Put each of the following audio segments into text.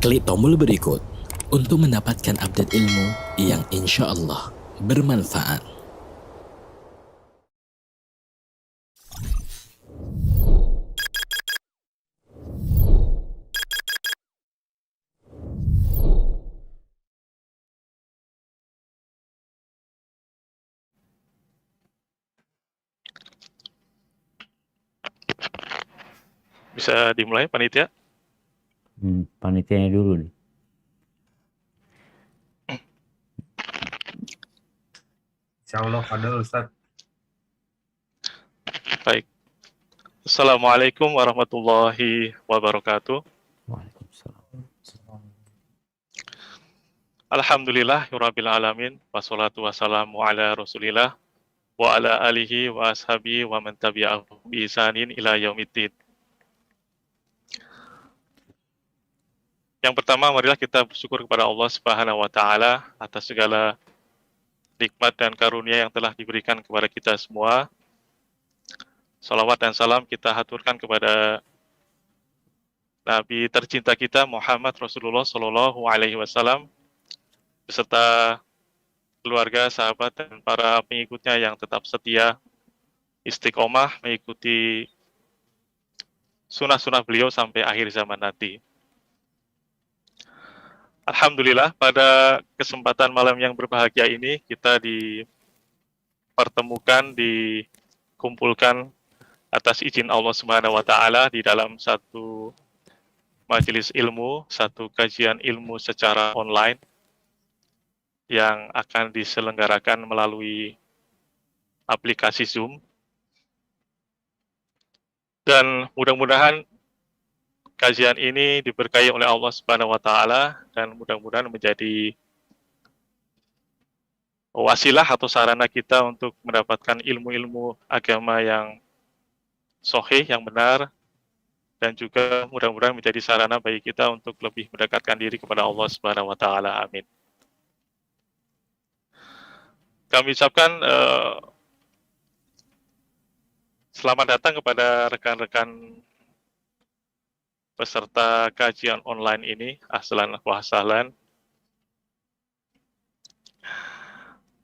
Klik tombol berikut untuk mendapatkan update ilmu yang insya Allah bermanfaat. Bisa dimulai panitia? Panitianya dulu nih. Insyaallah Fadil Ustaz. Baik. Assalamualaikum warahmatullahi wabarakatuh. Waalaikumsalam. Alhamdulillah Rabbil alamin. Wassalatu wassalamu ala Rasulillah wa ala alihi wa ashabihi wa man tabi'ahu bi ihsanin ila yaumiddin. Yang pertama, marilah kita bersyukur kepada Allah Subhanahu wa taala atas segala nikmat dan karunia yang telah diberikan kepada kita semua. Salawat dan salam kita haturkan kepada Nabi tercinta kita Muhammad Rasulullah Shallallahu Alaihi Wasallam beserta keluarga, sahabat, dan para pengikutnya yang tetap setia istiqomah mengikuti sunnah-sunnah beliau sampai akhir zaman nanti. Alhamdulillah, pada kesempatan malam yang berbahagia ini kita dipertemukan, dikumpulkan atas izin Allah Subhanahu wa taala di dalam satu majelis ilmu, satu kajian ilmu secara online yang akan diselenggarakan melalui aplikasi Zoom. Dan mudah-mudahan kajian ini diberkahi oleh Allah Subhanahu wa taala dan mudah-mudahan menjadi wasilah atau sarana kita untuk mendapatkan ilmu-ilmu agama yang sahih, yang benar, dan juga mudah-mudahan menjadi sarana bagi kita untuk lebih mendekatkan diri kepada Allah Subhanahu wa taala. Amin. Kami ucapkan selamat datang kepada rekan-rekan peserta kajian online ini. Ahlan wa sahlan.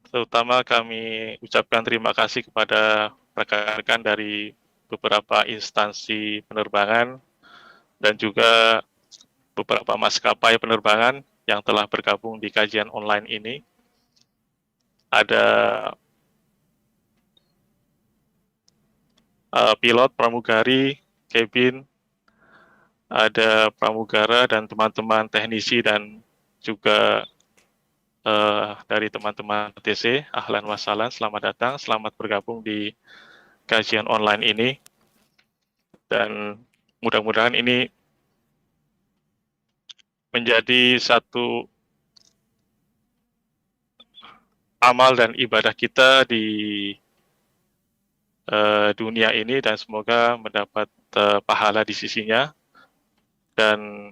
Terutama kami ucapkan terima kasih kepada rekan-rekan dari beberapa instansi penerbangan dan juga beberapa maskapai penerbangan yang telah bergabung di kajian online ini. Ada pilot, pramugari, kabin, ada pramugara dan teman-teman teknisi dan juga dari teman-teman TC. Ahlan wa sahlan, selamat datang, selamat bergabung di kajian online ini. Dan mudah-mudahan ini menjadi satu amal dan ibadah kita di dunia ini dan semoga mendapat pahala di sisinya. Dan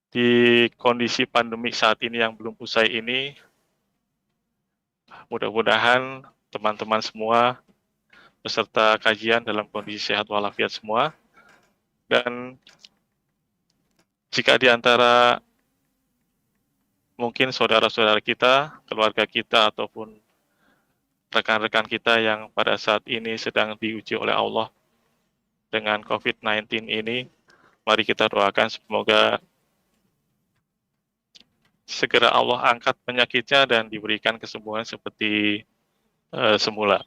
di kondisi pandemik saat ini yang belum usai ini, mudah-mudahan teman-teman semua peserta kajian dalam kondisi sehat walafiat semua. Dan jika di antara mungkin saudara-saudara kita, keluarga kita, ataupun rekan-rekan kita yang pada saat ini sedang diuji oleh Allah dengan COVID-19 ini, mari kita doakan semoga segera Allah angkat penyakitnya dan diberikan kesembuhan seperti semula.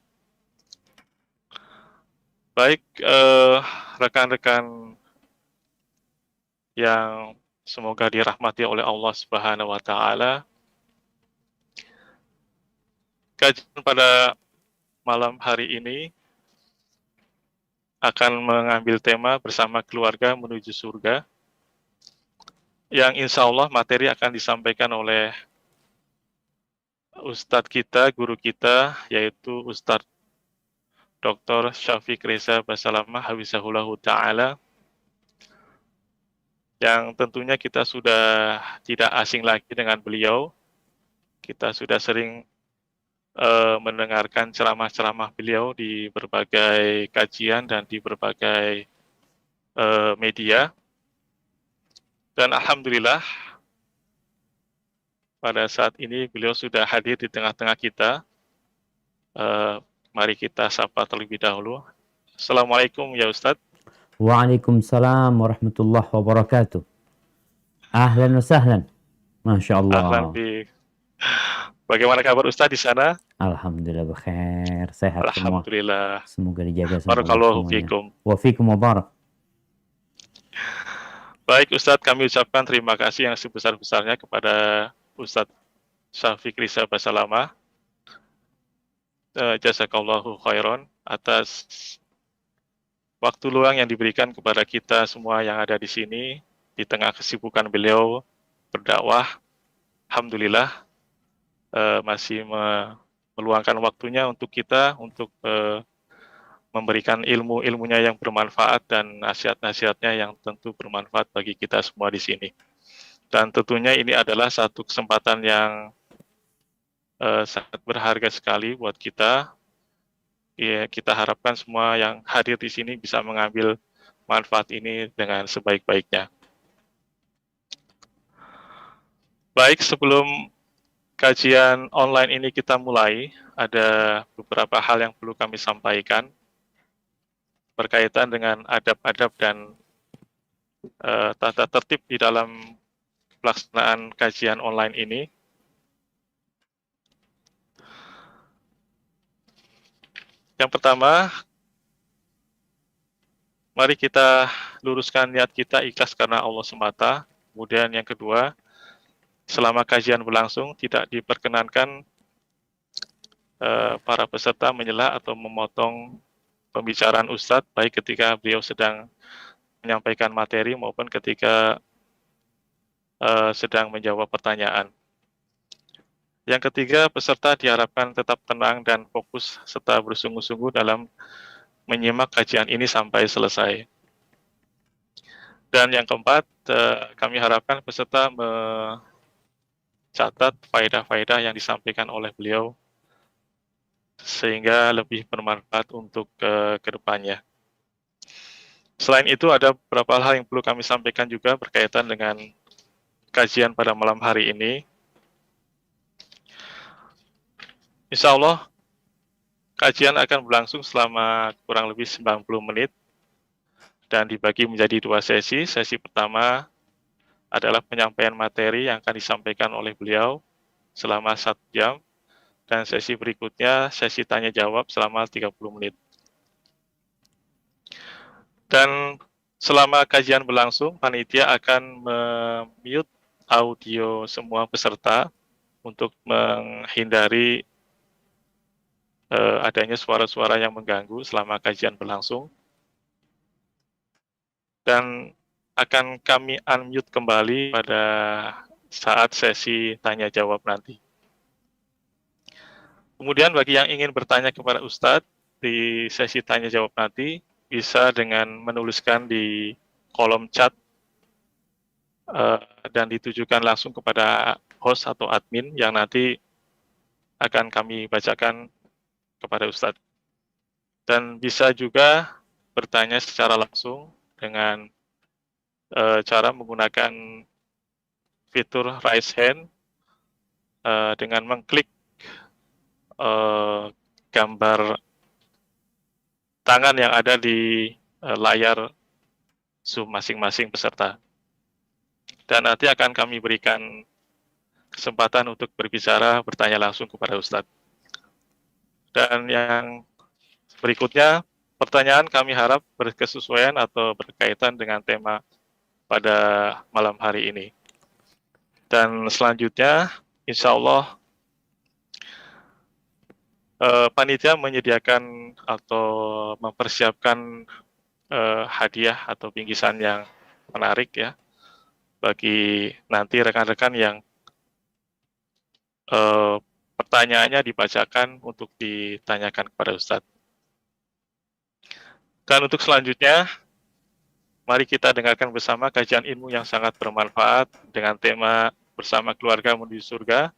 Baik, rekan-rekan yang semoga dirahmati oleh Allah Subhanahu wa taala. Kajian pada malam hari ini akan mengambil tema bersama keluarga menuju surga, yang insya Allah materi akan disampaikan oleh Ustadz kita, guru kita, yaitu Ustadz Dr. Syafiq Reza Basalamah Hafizahullahu Ta'ala, yang tentunya kita sudah tidak asing lagi dengan beliau. Kita sudah sering mendengarkan ceramah-ceramah beliau di berbagai kajian dan di berbagai media. Dan alhamdulillah pada saat ini beliau sudah hadir di tengah-tengah kita. Mari kita sapa terlebih dahulu. Assalamualaikum ya Ustadz. Waalaikumsalam warahmatullahi wabarakatuh. Ahlan wa sahlan. Masya Ahlan Allah. bi. Bagaimana kabar Ustadz di sana? Alhamdulillah bekhair. Sehat semua. Alhamdulillah. Semoga dijaga sama Allah Barakallahu semuanya. fikum. Wa fikum mubarak. Baik Ustadz, kami ucapkan terima kasih yang sebesar-besarnya kepada Ustadz Syafiq Risa Basalamah. Jazakallahu khairan atas waktu luang yang diberikan kepada kita semua yang ada di sini di tengah kesibukan beliau berdakwah. Alhamdulillah masih meluangkan waktunya untuk kita untuk memberikan ilmu-ilmunya yang bermanfaat dan nasihat-nasihatnya yang tentu bermanfaat bagi kita semua di sini. Dan tentunya ini adalah satu kesempatan yang sangat berharga sekali buat kita. Ya, kita harapkan semua yang hadir di sini bisa mengambil manfaat ini dengan sebaik-baiknya. Baik, sebelum kajian online ini kita mulai, ada beberapa hal yang perlu kami sampaikan berkaitan dengan adab-adab dan tata tertib di dalam pelaksanaan kajian online ini. Yang pertama, mari kita luruskan niat kita ikhlas karena Allah semata. Kemudian yang kedua, selama kajian berlangsung tidak diperkenankan para peserta menyela atau memotong pembicaraan Ustadz, baik ketika beliau sedang menyampaikan materi maupun ketika sedang menjawab pertanyaan. Yang ketiga, peserta diharapkan tetap tenang dan fokus serta bersungguh-sungguh dalam menyimak kajian ini sampai selesai. Dan yang keempat, kami harapkan peserta mencatat faedah-faedah yang disampaikan oleh beliau sehingga lebih bermanfaat untuk ke depannya. Selain itu, ada beberapa hal yang perlu kami sampaikan juga berkaitan dengan kajian pada malam hari ini. Insya Allah, kajian akan berlangsung selama kurang lebih 90 menit dan dibagi menjadi dua sesi. Sesi pertama adalah penyampaian materi yang akan disampaikan oleh beliau selama 1 jam. Dan sesi berikutnya, sesi tanya-jawab selama 30 menit. Dan selama kajian berlangsung, panitia akan mute audio semua peserta untuk menghindari adanya suara-suara yang mengganggu selama kajian berlangsung. Dan akan kami unmute kembali pada saat sesi tanya-jawab nanti. Kemudian bagi yang ingin bertanya kepada Ustadz di sesi tanya-jawab nanti, bisa dengan menuliskan di kolom chat dan ditujukan langsung kepada host atau admin yang nanti akan kami bacakan kepada Ustadz. Dan bisa juga bertanya secara langsung dengan cara menggunakan fitur raise hand dengan mengklik gambar tangan yang ada di layar Zoom masing-masing peserta. Dan nanti akan kami berikan kesempatan untuk berbicara, bertanya langsung kepada Ustadz. Dan yang berikutnya, pertanyaan kami harap berkesesuaian atau berkaitan dengan tema pada malam hari ini. Dan selanjutnya, insya Allah, panitia menyediakan atau mempersiapkan hadiah atau bingkisan yang menarik ya bagi nanti rekan-rekan yang pertanyaannya dibacakan untuk ditanyakan kepada Ustadz. Dan untuk selanjutnya, mari kita dengarkan bersama kajian ilmu yang sangat bermanfaat dengan tema Bersama Keluarga Menuju Surga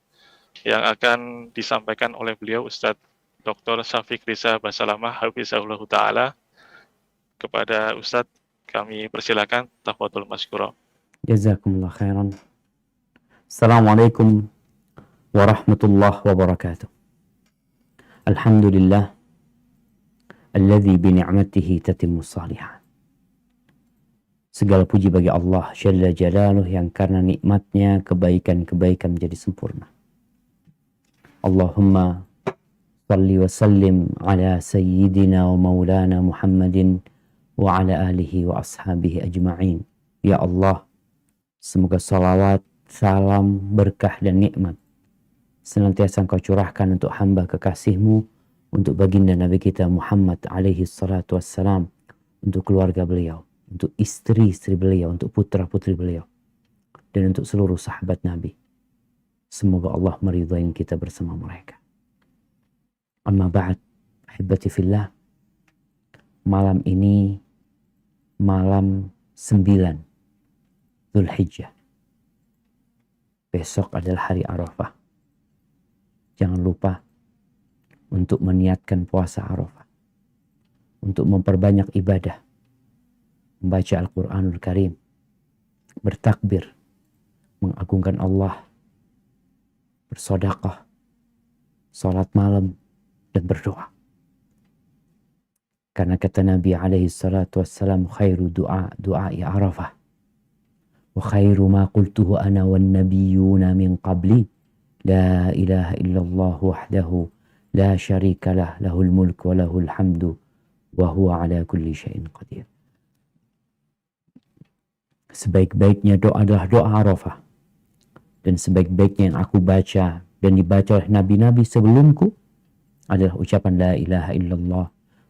yang akan disampaikan oleh beliau Ustadz Dr. Syafiq Risa Basalamah Hafizahullah Ta'ala. Kepada Ustadz kami persilakan, tafadhol masykurah. Jazakumullah khairan. Assalamualaikum warahmatullahi wabarakatuh. Alhamdulillah alladzi bi ni'matihi tatimmu shalihat. Segala puji bagi Allah Jalla Jalaluh yang karena nikmatnya kebaikan-kebaikan menjadi sempurna. Allahumma salli wa sallim ala sayyidina wa maulana Muhammadin wa ala alihi wa ashabihi ajma'in. Ya Allah, semoga salawat, salam, berkah dan nikmat senantiasa Engkau curahkan untuk hamba kekasih-Mu, untuk baginda Nabi kita Muhammad alaihi salatu wassalam, untuk keluarga beliau, untuk istri-istri beliau, untuk putra-putri beliau, dan untuk seluruh sahabat Nabi. Semoga Allah meridhai kita bersama mereka. Amma ba'd, ahibati fillah, malam ini malam 9 Dzulhijjah. Besok adalah hari Arafah. Jangan lupa untuk meniatkan puasa Arafah, untuk memperbanyak ibadah, membaca Al-Quranul Karim, bertakbir, mengagungkan Allah, bersedekah, salat malam, dan berdoa. Karena kata Nabi alaihi salatu wassalam, khairu du'ai Arafah, wa khairu ma qultuhu ana wan nabiyyuna min qabli, la ilaha illallah wahdahu la syarika lah, lahul mulku wa lahul hamdu, wa huwa ala kulli syai'in qadir. Sebaik-baiknya doa adalah doa Arafah. Dan sebaik-baiknya yang aku baca dan dibaca oleh nabi-nabi sebelumku adalah ucapan la ilaha illallah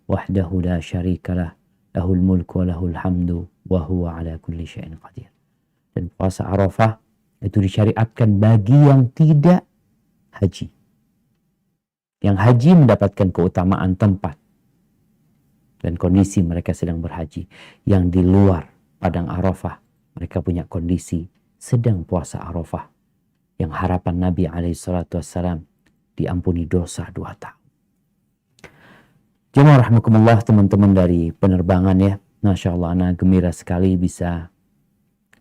wahdahu la syarikalah, lahul mulku wa lahul hamdu, wa huwa ala kulli syai'in qadir. Dan puasa Arafah itu disyariatkan bagi yang tidak haji. Yang haji mendapatkan keutamaan tempat dan kondisi mereka sedang berhaji. Yang di luar padang Arafah, mereka punya kondisi sedang puasa Arafah, yang harapan Nabi SAW diampuni dosa 2 tahun. Jemaah rahimakumullah, teman-teman dari penerbangan ya, Masya Allah, ana gembira sekali bisa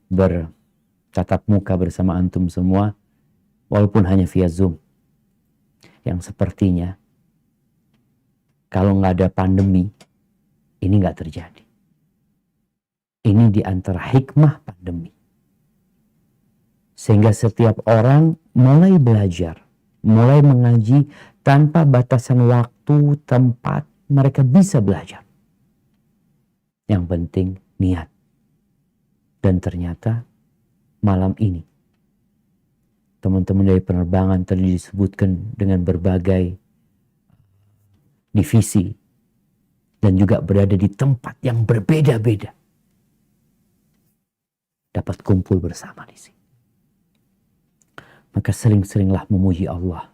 bertatap muka bersama antum semua, walaupun hanya via Zoom. Yang sepertinya kalau nggak ada pandemi, ini nggak terjadi. Ini di antara hikmah pandemi. Sehingga setiap orang mulai belajar, mulai mengaji tanpa batasan waktu, tempat, mereka bisa belajar. Yang penting niat. Dan ternyata malam ini teman-teman dari penerbangan tadi disebutkan dengan berbagai divisi dan juga berada di tempat yang berbeda-beda, dapat kumpul bersama di sini. Maka sering-seringlah memuji Allah.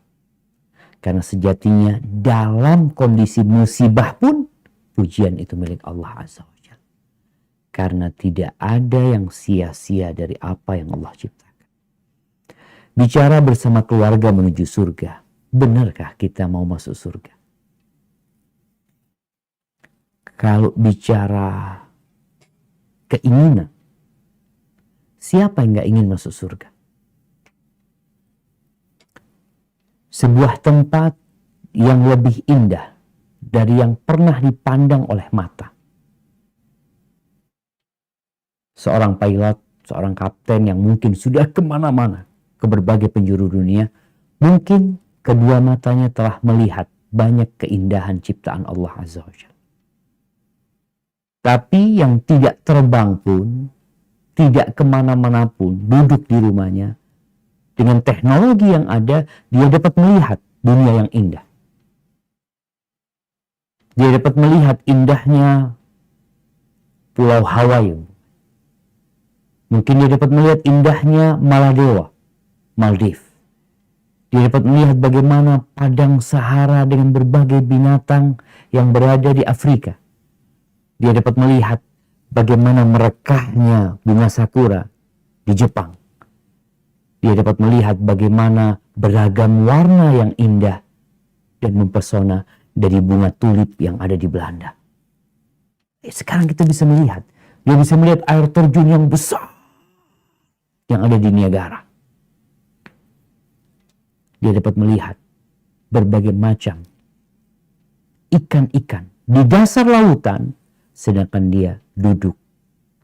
Karena sejatinya dalam kondisi musibah pun pujian itu milik Allah Azza wa Jalla. Karena tidak ada yang sia-sia dari apa yang Allah ciptakan. Bicara bersama keluarga menuju surga. Benarkah kita mau masuk surga? Kalau bicara keinginan, siapa yang gak ingin masuk surga? Sebuah tempat yang lebih indah dari yang pernah dipandang oleh mata. Seorang pilot, seorang kapten yang mungkin sudah kemana-mana, ke berbagai penjuru dunia, mungkin kedua matanya telah melihat banyak keindahan ciptaan Allah Azza wa Jalla. Tapi yang tidak terbang pun, tidak kemana-mana pun, duduk di rumahnya, dengan teknologi yang ada, dia dapat melihat dunia yang indah. Dia dapat melihat indahnya Pulau Hawaii. Mungkin dia dapat melihat indahnya Maladewa, Maldives. Dia dapat melihat bagaimana padang Sahara dengan berbagai binatang yang berada di Afrika. Dia dapat melihat bagaimana merekahnya bunga sakura di Jepang. Dia dapat melihat bagaimana beragam warna yang indah dan mempesona dari bunga tulip yang ada di Belanda. Sekarang kita bisa melihat. Dia bisa melihat air terjun yang besar yang ada di Niagara. Dia dapat melihat berbagai macam ikan-ikan di dasar lautan, sedangkan dia duduk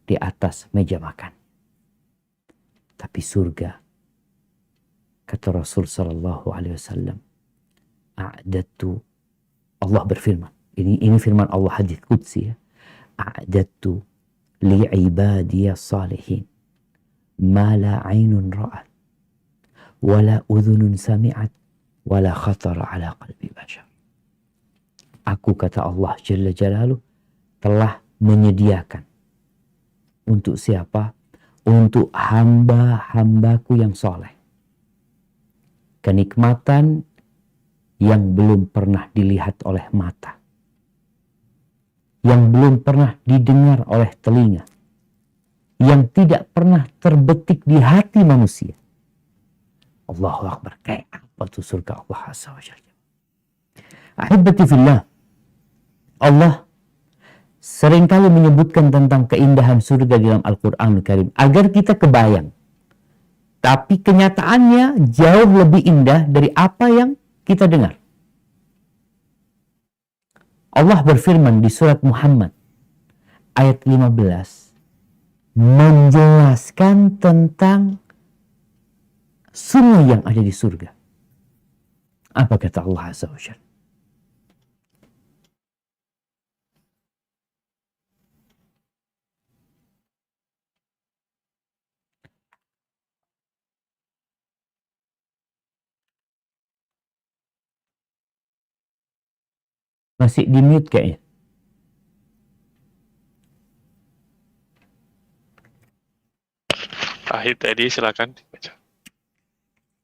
di atas meja makan. Tapi surga, kata Rasul Sallallahu Alaihi Wasallam, a'dadtu, Allah berfirman, ini firman Allah, hadits qudsi ya, a'dadtu li'ibadiyas salihin ma la ainun ra'at wala udhunun sami'at wala khatara ala qalbi bashar. Aku, kata Allah Jalla Jalaluh, telah menyediakan untuk siapa? Untuk hamba-hambaku yang soleh, kenikmatan yang belum pernah dilihat oleh mata, yang belum pernah didengar oleh telinga, yang tidak pernah terbetik di hati manusia. Allahu Akbar. Kayak apa tuh surga Allah Azza wa Jalla? Ahibati fillah, Allah seringkali menyebutkan tentang keindahan surga dalam Al-Quranul Karim agar kita kebayang. Tapi kenyataannya jauh lebih indah dari apa yang kita dengar. Allah berfirman di surat Muhammad ayat 15 menjelaskan tentang sungai yang ada di surga. Apa kata Allah Azza wa Jalla? Masih di mute kayaknya. Ahid tadi silakan dibaca.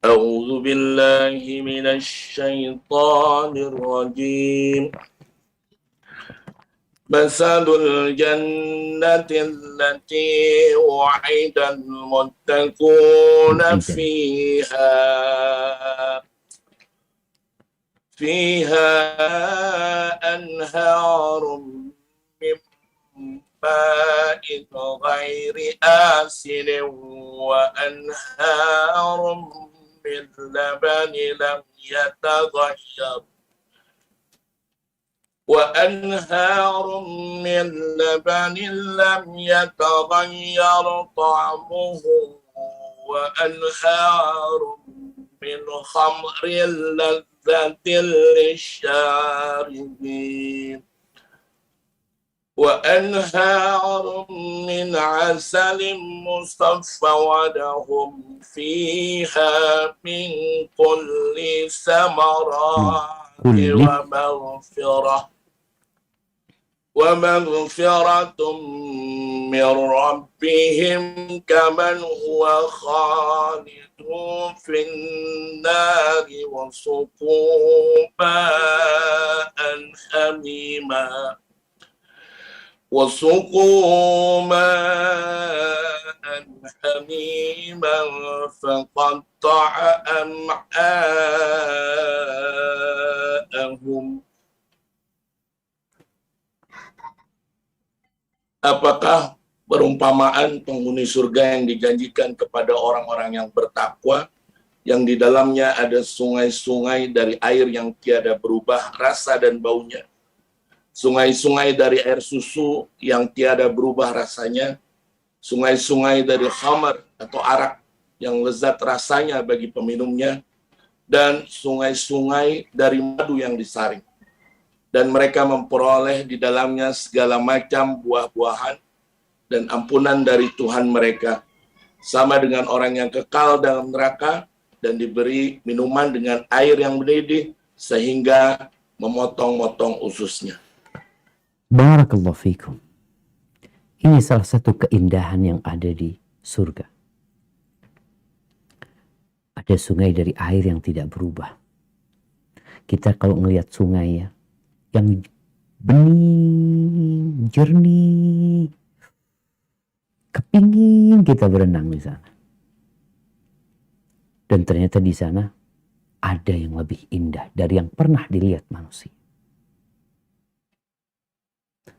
أعوذ بالله من الشيطان الرجيم مثل الجنة التي وعد المتقون فيها أنهار من ماء غير آسن وأنهار من لبن لم يتغير طعمه وأنهار من خمر لذة للشاربين وأنهار من عسل مصفى ولهم فيها من كل ثمرات ومغفرة من ربهم كمن هو خالد في النار وسقوا ماء حميما فقطع أمعاءهم. Apakah perumpamaan penghuni surga yang dijanjikan kepada orang-orang yang bertakwa, yang di dalamnya ada sungai-sungai dari air yang tiada berubah rasa dan baunya, sungai-sungai dari air susu yang tiada berubah rasanya, sungai-sungai dari khamar atau arak yang lezat rasanya bagi peminumnya, dan sungai-sungai dari madu yang disaring. Dan mereka memperoleh di dalamnya segala macam buah-buahan dan ampunan dari Tuhan mereka, sama dengan orang yang kekal dalam neraka dan diberi minuman dengan air yang mendidih sehingga memotong-motong ususnya. Barakallahu fikum. Ini salah satu keindahan yang ada di surga. Ada sungai dari air yang tidak berubah. Kita kalau melihat sungai ya, yang bening, jernih, kepingin kita berenang di sana. Dan ternyata di sana ada yang lebih indah dari yang pernah dilihat manusia.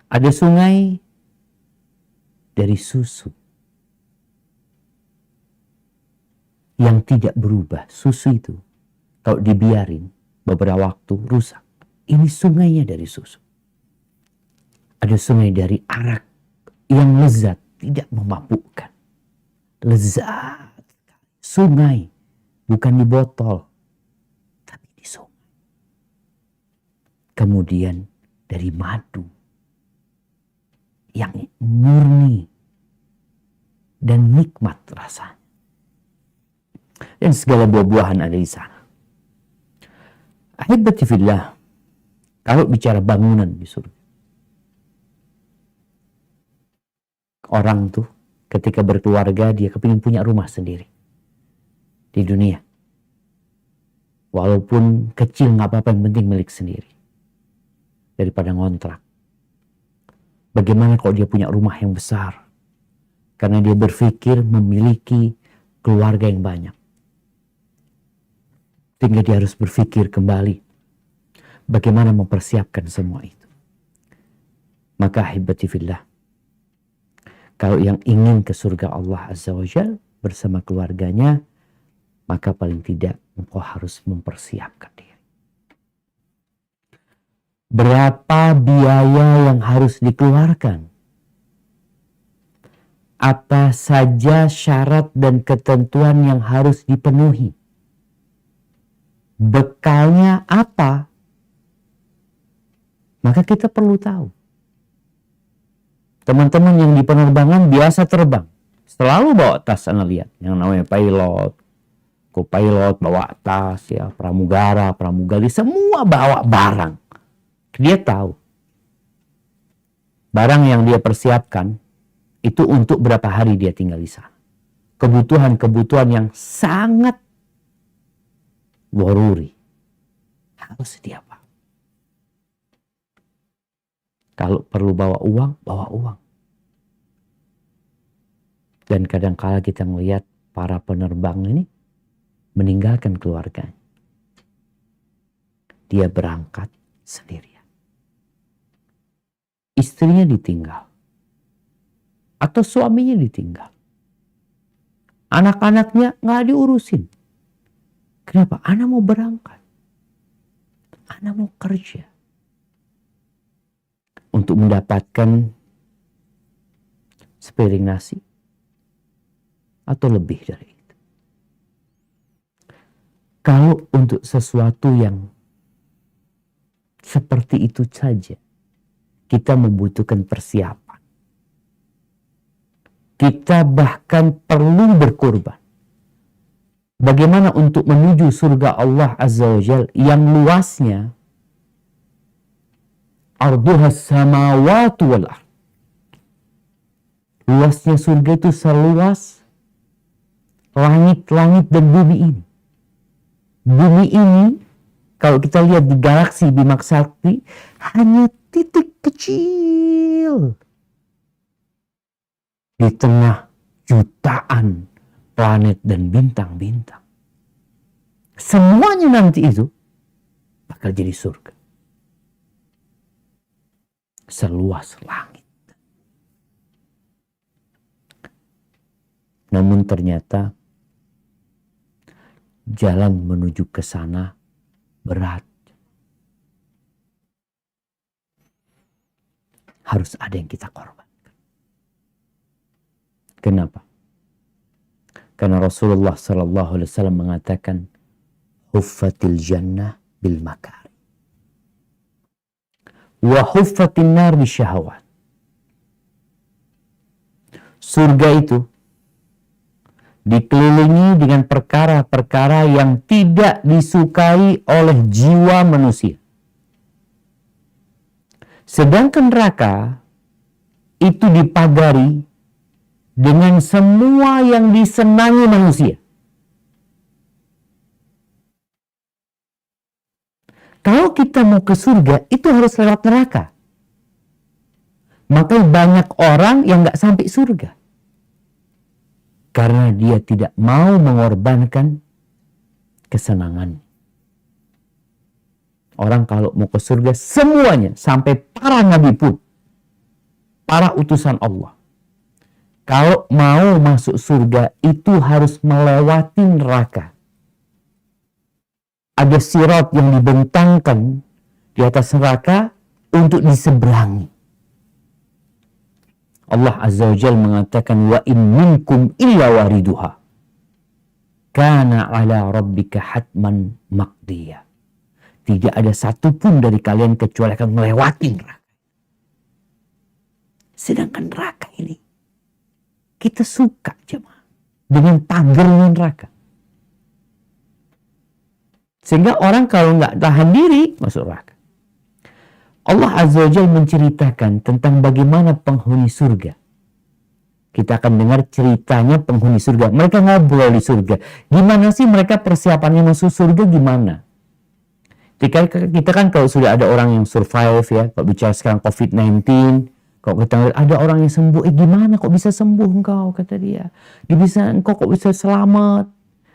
Ada sungai dari susu. yang tidak berubah. Susu itu kalau dibiarin beberapa waktu rusak. Ini sungainya dari susu. Ada sungai dari arak yang lezat, tidak memabukkan. Lezat. Sungai, bukan di botol, tapi di sungai. Kemudian dari madu yang murni dan nikmat rasanya. Dan segala buah-buahan ada di sana. Ahibati fillah, kalau bicara bangunan di surga, orang tuh ketika berkeluarga dia kepingin punya rumah sendiri di dunia. Walaupun kecil nggak apa-apa, yang penting milik sendiri daripada ngontrak. Bagaimana kalau dia punya rumah yang besar? Karena dia berpikir memiliki keluarga yang banyak. Sehingga dia harus berpikir kembali bagaimana mempersiapkan semua itu. Maka ahibati fillah, kalau yang ingin ke surga Allah Azza wa Jalla bersama keluarganya, maka paling tidak engkau harus mempersiapkan diri. Berapa biaya yang harus dikeluarkan? Apa saja syarat dan ketentuan yang harus dipenuhi? Bekalnya apa? Maka kita perlu tahu. Teman-teman yang di penerbangan biasa terbang, selalu bawa tas. Anda lihat yang namanya pilot, co-pilot bawa tas, ya, pramugara, pramugari, semua bawa barang. Dia tahu barang yang dia persiapkan itu untuk berapa hari dia tinggal di sana. Kebutuhan-kebutuhan yang sangat waruri harus dia bawa. Kalau perlu bawa uang, bawa uang. Dan kadang-kala kita melihat para penerbang ini meninggalkan keluarganya. Dia berangkat sendirian. Istrinya ditinggal. Atau suaminya ditinggal. Anak-anaknya nggak diurusin. Kenapa? Anak mau berangkat. Anak mau kerja. Untuk mendapatkan sepiring nasi. Atau lebih dari itu. Kalau untuk sesuatu yang seperti itu saja, kita membutuhkan persiapan. Kita bahkan perlu berkorban. Bagaimana untuk menuju surga Allah Azza wa Jalla yang luasnya arduhas samawati wal ardh. Luasnya surga itu seluas langit-langit dan bumi ini. Bumi ini kalau kita lihat di galaksi Bima Sakti hanya titik kecil di tengah jutaan planet dan bintang-bintang. Semuanya nanti itu bakal jadi surga. Seluas langit. Namun ternyata jalan menuju ke sana berat. Harus ada yang kita korbankan. Kenapa? Karena Rasulullah SAW mengatakan, huffatil jannah bil makari. Wa huffatin nar bisyahawat. Surga itu dikelilingi dengan perkara-perkara yang tidak disukai oleh jiwa manusia. Sedangkan neraka itu dipagari dengan semua yang disenangi manusia. Kalau kita mau ke surga, itu harus lewat neraka. Maka banyak orang yang gak sampai surga. Karena dia tidak mau mengorbankan kesenangan. Orang kalau mau ke surga semuanya, sampai para nabi pun, para utusan Allah, Kalau mau masuk surga itu harus melewati neraka. Ada sirat yang dibentangkan di atas neraka untuk diseberangi. Allah Azza wa Jalla mengatakan, wa in minkum illa wariduha kana ala rabbika hatman maqdiya. Tidak ada satupun dari kalian kecuali akan melewati neraka. Sedangkan neraka ini kita suka jemaah dengan pagernya neraka. Sehingga orang kalau nggak tahan diri masuk neraka. Allah Azza wa Jalla menceritakan tentang bagaimana penghuni surga. Kita akan dengar ceritanya penghuni surga. Mereka ngobrol di surga. Gimana sih mereka persiapannya masuk surga gimana? Kita kan kalau sudah ada orang yang survive ya, kalau bicara sekarang COVID-19, kalau kita ada orang yang sembuh, gimana kok bisa sembuh engkau, kata dia. Engkau kok bisa selamat.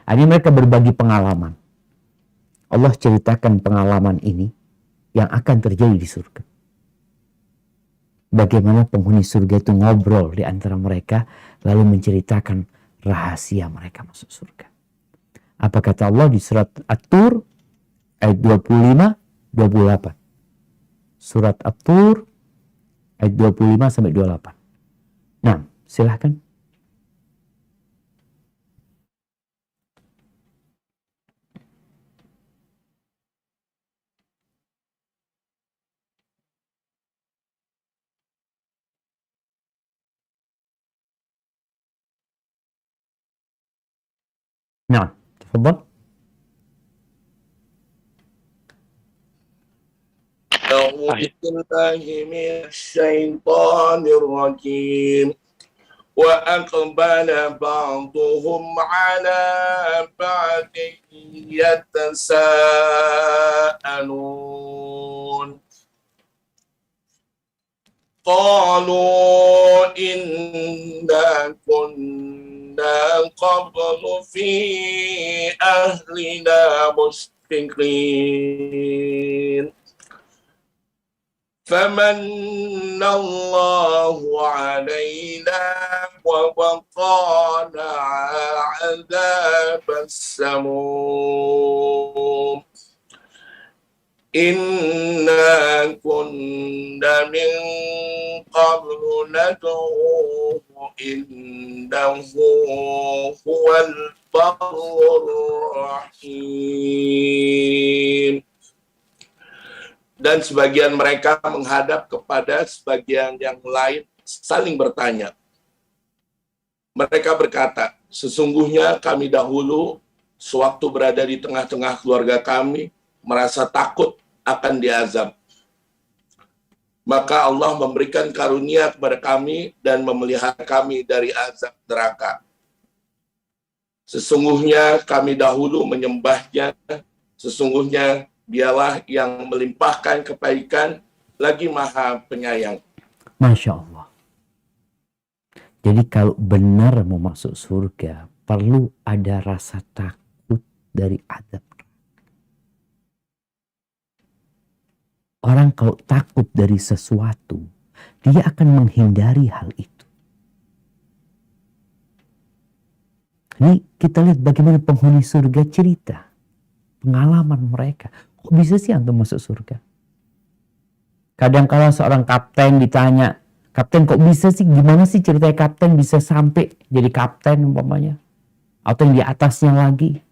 Ini mereka berbagi pengalaman. Allah ceritakan pengalaman ini yang akan terjadi di surga. Bagaimana penghuni surga itu ngobrol di antara mereka, lalu menceritakan rahasia mereka masuk surga. Apa kata Allah di surat At-Tur ayat 25-28. Surat At-Tur ayat 25-28. Nah, silahkan. نعم تفضل. أعوذ بالله من الشيطان الرجيم وأقبل بعضهم على بعض يتساءلون قالوا إنا كنا قبل في أهلنا مشفقين فمن الله علينا ووقانا عذاب السموم إنا كنا من قبل ندعوه إنه هو البر الرحيم. Dan sebagian mereka menghadap kepada sebagian yang lain saling bertanya. Mereka berkata, sesungguhnya kami dahulu sewaktu berada di tengah-tengah keluarga kami merasa takut akan diazab. Maka Allah memberikan karunia kepada kami dan memelihara kami dari azab neraka. Sesungguhnya kami dahulu menyembahnya, sesungguhnya Dialah yang melimpahkan kebaikan, lagi Maha Penyayang. Masya Allah. Jadi kalau benar mau masuk surga, perlu ada rasa takut dari azab. Orang kalau takut dari sesuatu, dia akan menghindari hal itu. Ini kita lihat bagaimana penghuni surga cerita. Pengalaman mereka. Kok bisa sih antum masuk surga? Kadang-kala seorang kapten ditanya, kapten kok bisa sih, gimana sih ceritanya kapten bisa sampai jadi kapten umpamanya? Atau yang di atasnya lagi.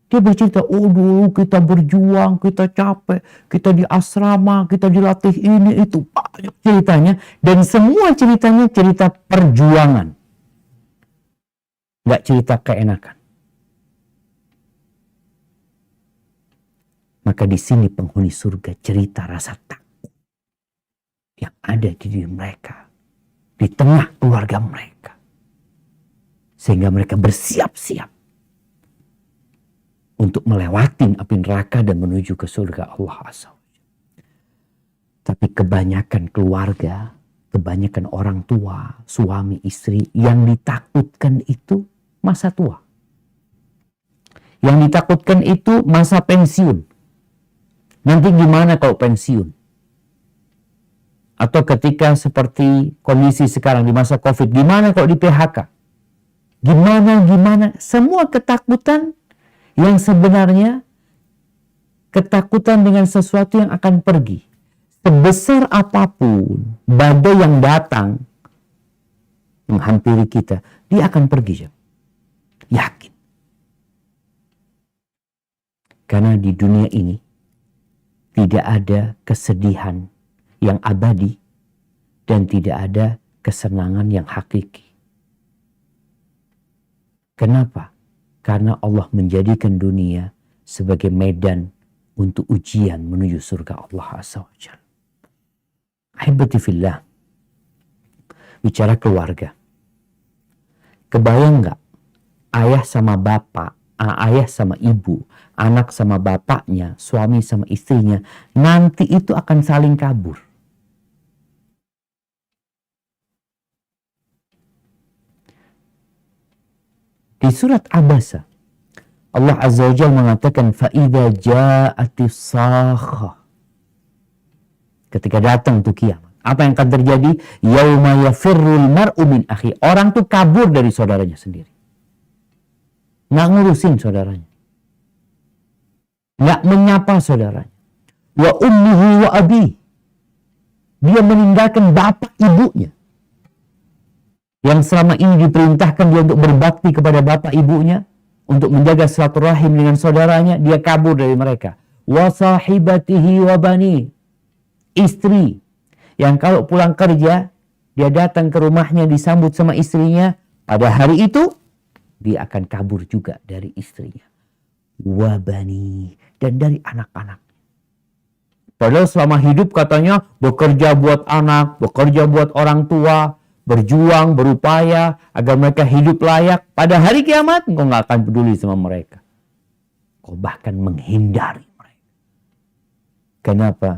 Dia bercerita, oh dulu kita berjuang, kita capek, kita di asrama, kita dilatih ini, itu. Banyak ceritanya. Dan semua ceritanya cerita perjuangan. Nggak cerita keenakan. Maka di sini penghuni surga cerita rasa takut yang ada di diri mereka, di tengah keluarga mereka. Sehingga mereka bersiap-siap untuk melewati api neraka dan menuju ke surga Allah Azza wa Jalla. Tapi kebanyakan keluarga, kebanyakan orang tua, suami, istri, yang ditakutkan itu masa tua. Yang ditakutkan itu masa pensiun. Nanti gimana kalau pensiun? Atau ketika seperti kondisi sekarang di masa COVID, gimana kalau di PHK? Gimana? Semua ketakutan yang sebenarnya ketakutan dengan sesuatu yang akan pergi. Sebesar apapun badai yang datang menghampiri kita, dia akan pergi. Yakin. Karena di dunia ini tidak ada kesedihan yang abadi dan tidak ada kesenangan yang hakiki. Kenapa? Karena Allah menjadikan dunia sebagai medan untuk ujian menuju surga Allah Azza wa Jalla. Ahibati fillah, bicara keluarga. Kebayang nggak ayah sama bapak, ayah sama ibu, anak sama bapaknya, suami sama istrinya, nanti itu akan saling kabur. Di surat Abasa, Allah Azza wa Jalla mengatakan, فَإِذَا جَاءَتِ الصَّاخَّةُ. Ketika datang tuh kiamat, apa yang akan terjadi? يَوْمَ يَفِرُّ الْمَرْءُ مِنْ أَخِيهِ. Orang tuh kabur dari saudaranya sendiri. Nggak ngurusin saudaranya. Nggak menyapa saudaranya. Wa ummihi wa abi. Dia meninggalkan bapak ibunya. Yang selama ini diperintahkan dia untuk berbakti kepada bapak ibunya, untuk menjaga silaturahim dengan saudaranya, dia kabur dari mereka. Wa sahibatihi wa bani. Istri yang kalau pulang kerja, dia datang ke rumahnya disambut sama istrinya, pada hari itu dia akan kabur juga dari istrinya. Wa bani, dan dari anak-anak. Padahal selama hidup katanya bekerja buat anak, bekerja buat orang tua, berjuang, berupaya agar mereka hidup layak. Pada hari kiamat, engkau nggak akan peduli sama mereka. Kau bahkan menghindari mereka. Kenapa?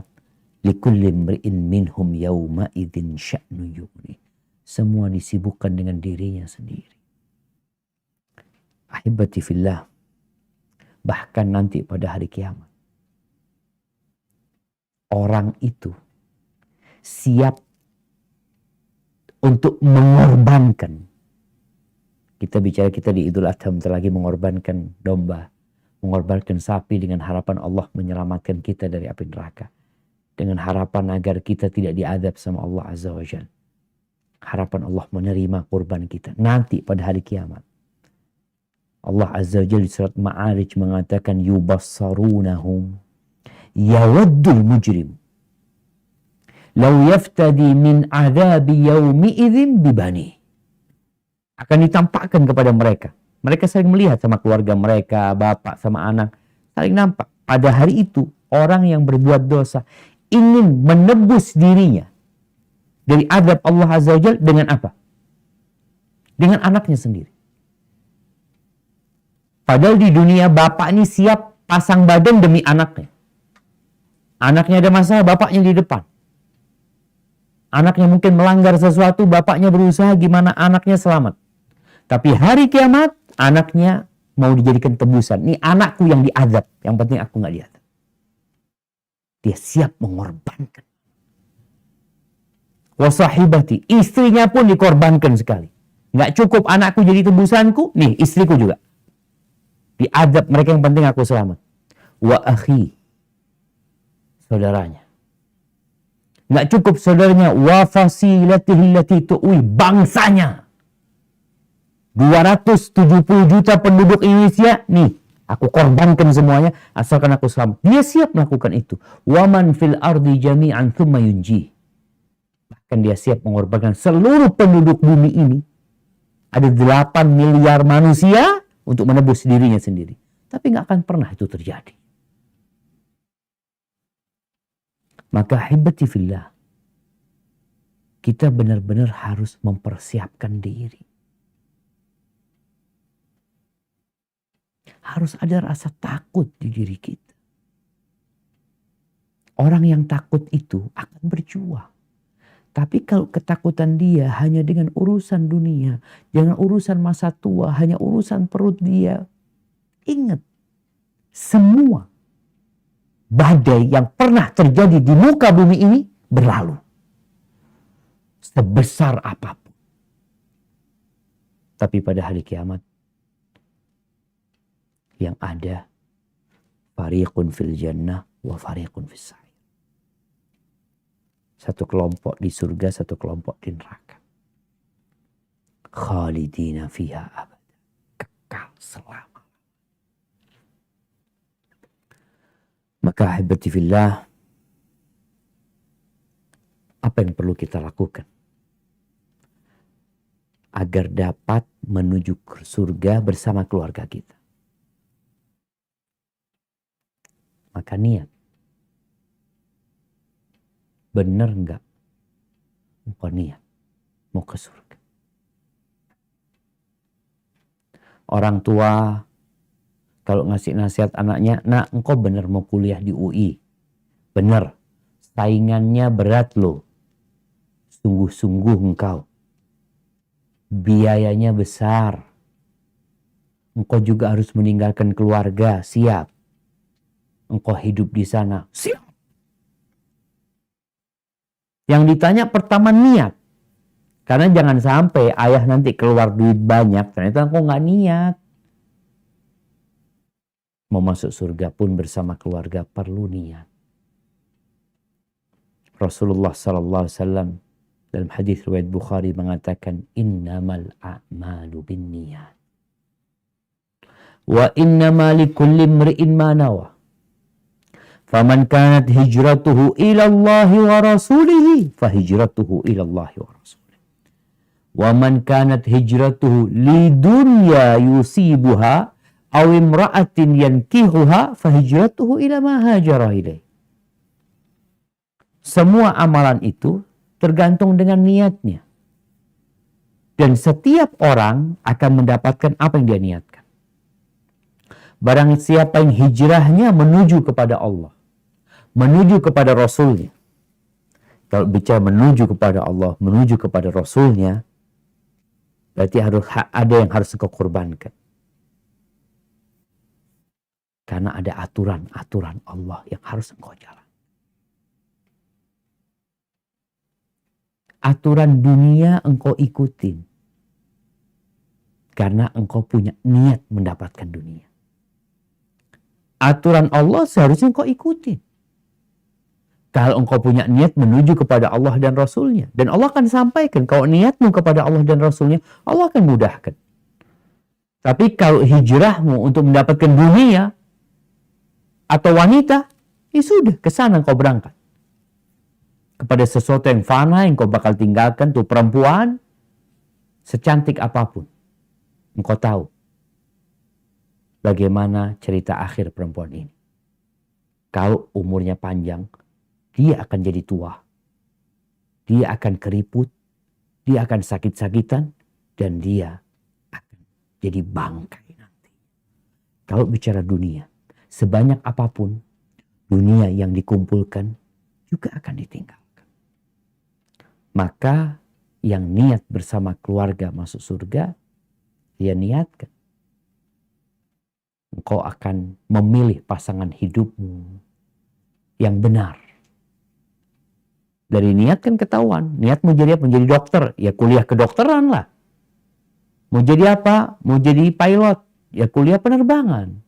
Likulli imri'in minhum yawma idzin sya'nu yughni. Semua disibukkan dengan dirinya sendiri. Ahibati fillah. Bahkan nanti pada hari kiamat, orang itu siap untuk mengorbankan. Kita di Idul Adha bentar lagi mengorbankan domba, mengorbankan sapi dengan harapan Allah menyelamatkan kita dari api neraka. Dengan harapan agar kita tidak diazab sama Allah Azza wa Jalla. Harapan Allah menerima kurban kita nanti pada hari kiamat. Allah Azza wa Jalla di surat Ma'arij mengatakan yubassarunahum yawaddul mujrim lau yaftadi min azabi yaumi idzin bibani. Akan ditampakkan kepada mereka. Mereka saling melihat sama keluarga mereka, bapak sama anak. Saling nampak. Pada hari itu, orang yang berbuat dosa ingin menebus dirinya dari azab Allah Azza wa Jalla dengan apa? Dengan anaknya sendiri. Padahal di dunia bapak ini siap pasang badan demi anaknya. Anaknya ada masalah, bapaknya di depan. Anaknya mungkin melanggar sesuatu, bapaknya berusaha gimana anaknya selamat. Tapi hari kiamat, anaknya mau dijadikan tebusan. Ini anakku yang diazab, yang penting aku nggak diazab. Dia siap mengorbankan. Wasahibati, istrinya pun dikorbankan sekali. Nggak cukup anakku jadi tebusanku, nih istriku juga. Diazab mereka, yang penting aku selamat. Wa akhi, saudaranya. Nggak cukup saudaranya, wa fasilatihi allati tu'wi, bangsanya. 270 juta penduduk Indonesia, nih, aku korbankan semuanya asalkan aku selamat. Dia siap melakukan itu. Wa man fil ardi jami'an thumma yunji. Bahkan dia siap mengorbankan seluruh penduduk bumi ini. Ada 8 miliar manusia untuk menebus dirinya sendiri. Tapi nggak akan pernah itu terjadi. Maka hibati fillah, kita benar-benar harus mempersiapkan diri. Harus ada rasa takut di diri kita. Orang yang takut itu akan berjuang. Tapi kalau ketakutan dia hanya dengan urusan dunia, jangan urusan masa tua, hanya urusan perut dia. Ingat, semua badai yang pernah terjadi di muka bumi ini berlalu. sebesar apapun. Tapi pada hari kiamat yang ada fariqun fil jannah wa fariqun fis sa'ir. Satu kelompok di surga, satu kelompok di neraka. Khalidina fiha abada. Kekal selama. Maka ahibati fillah, apa yang perlu kita lakukan agar dapat menuju ke surga bersama keluarga kita? Maka niat. Benar enggak engkau niat mau ke surga? Orang tua kalau ngasih nasihat anaknya, nak engkau benar mau kuliah di UI. Benar, saingannya berat loh. Sungguh-sungguh engkau. Biayanya besar. Engkau juga harus meninggalkan keluarga, siap. Engkau hidup di sana, siap. Yang ditanya pertama niat. Karena jangan sampai ayah nanti keluar duit banyak, ternyata engkau nggak niat. Mau masuk surga pun bersama keluarga perlu niat. Rasulullah SAW dalam hadis riwayat Bukhari mengatakan, innamal a'malu binniyat. Wa innama likulli imri'in ma nawa. Faman kanat hijratuhu ila Allah wa rasulihi fahijratuhu ila Allah wa rasulihi. Wa man kanat hijratuhu lidunya yusibuha aw imra'atin yankihuha fahijratuhu ila ma hajara ilaih. Semua amalan itu tergantung dengan niatnya. Dan setiap orang akan mendapatkan apa yang dia niatkan. Barang siapa yang hijrahnya menuju kepada Allah, menuju kepada Rasulnya. Kalau bicara menuju kepada Allah, menuju kepada Rasulnya, berarti harus ada yang harus engkau korbankan. Karena ada aturan-aturan Allah yang harus engkau jalan. Aturan dunia engkau ikutin. Karena engkau punya niat mendapatkan dunia. Aturan Allah seharusnya engkau ikutin. Kalau engkau punya niat menuju kepada Allah dan Rasulnya. Dan Allah akan sampaikan. Kalau niatmu kepada Allah dan Rasulnya, Allah akan mudahkan. Tapi kalau hijrahmu untuk mendapatkan dunia atau wanita, ya sudah, ke sana engkau berangkat. Kepada sesuatu yang fana yang kau bakal tinggalkan, tuh perempuan, secantik apapun. Engkau tahu bagaimana cerita akhir perempuan ini. Kalau umurnya panjang, dia akan jadi tua. Dia akan keriput, dia akan sakit-sakitan, dan dia akan jadi bangkai nanti. Kalau bicara dunia, sebanyak apapun, dunia yang dikumpulkan juga akan ditinggalkan. Maka yang niat bersama keluarga masuk surga, dia niatkan. Engkau akan memilih pasangan hidupmu yang benar. Dari niat kan ketahuan. Niat mau jadi apa? Menjadi dokter. Ya kuliah kedokteran lah. Mau jadi apa? Mau jadi pilot. Ya kuliah penerbangan.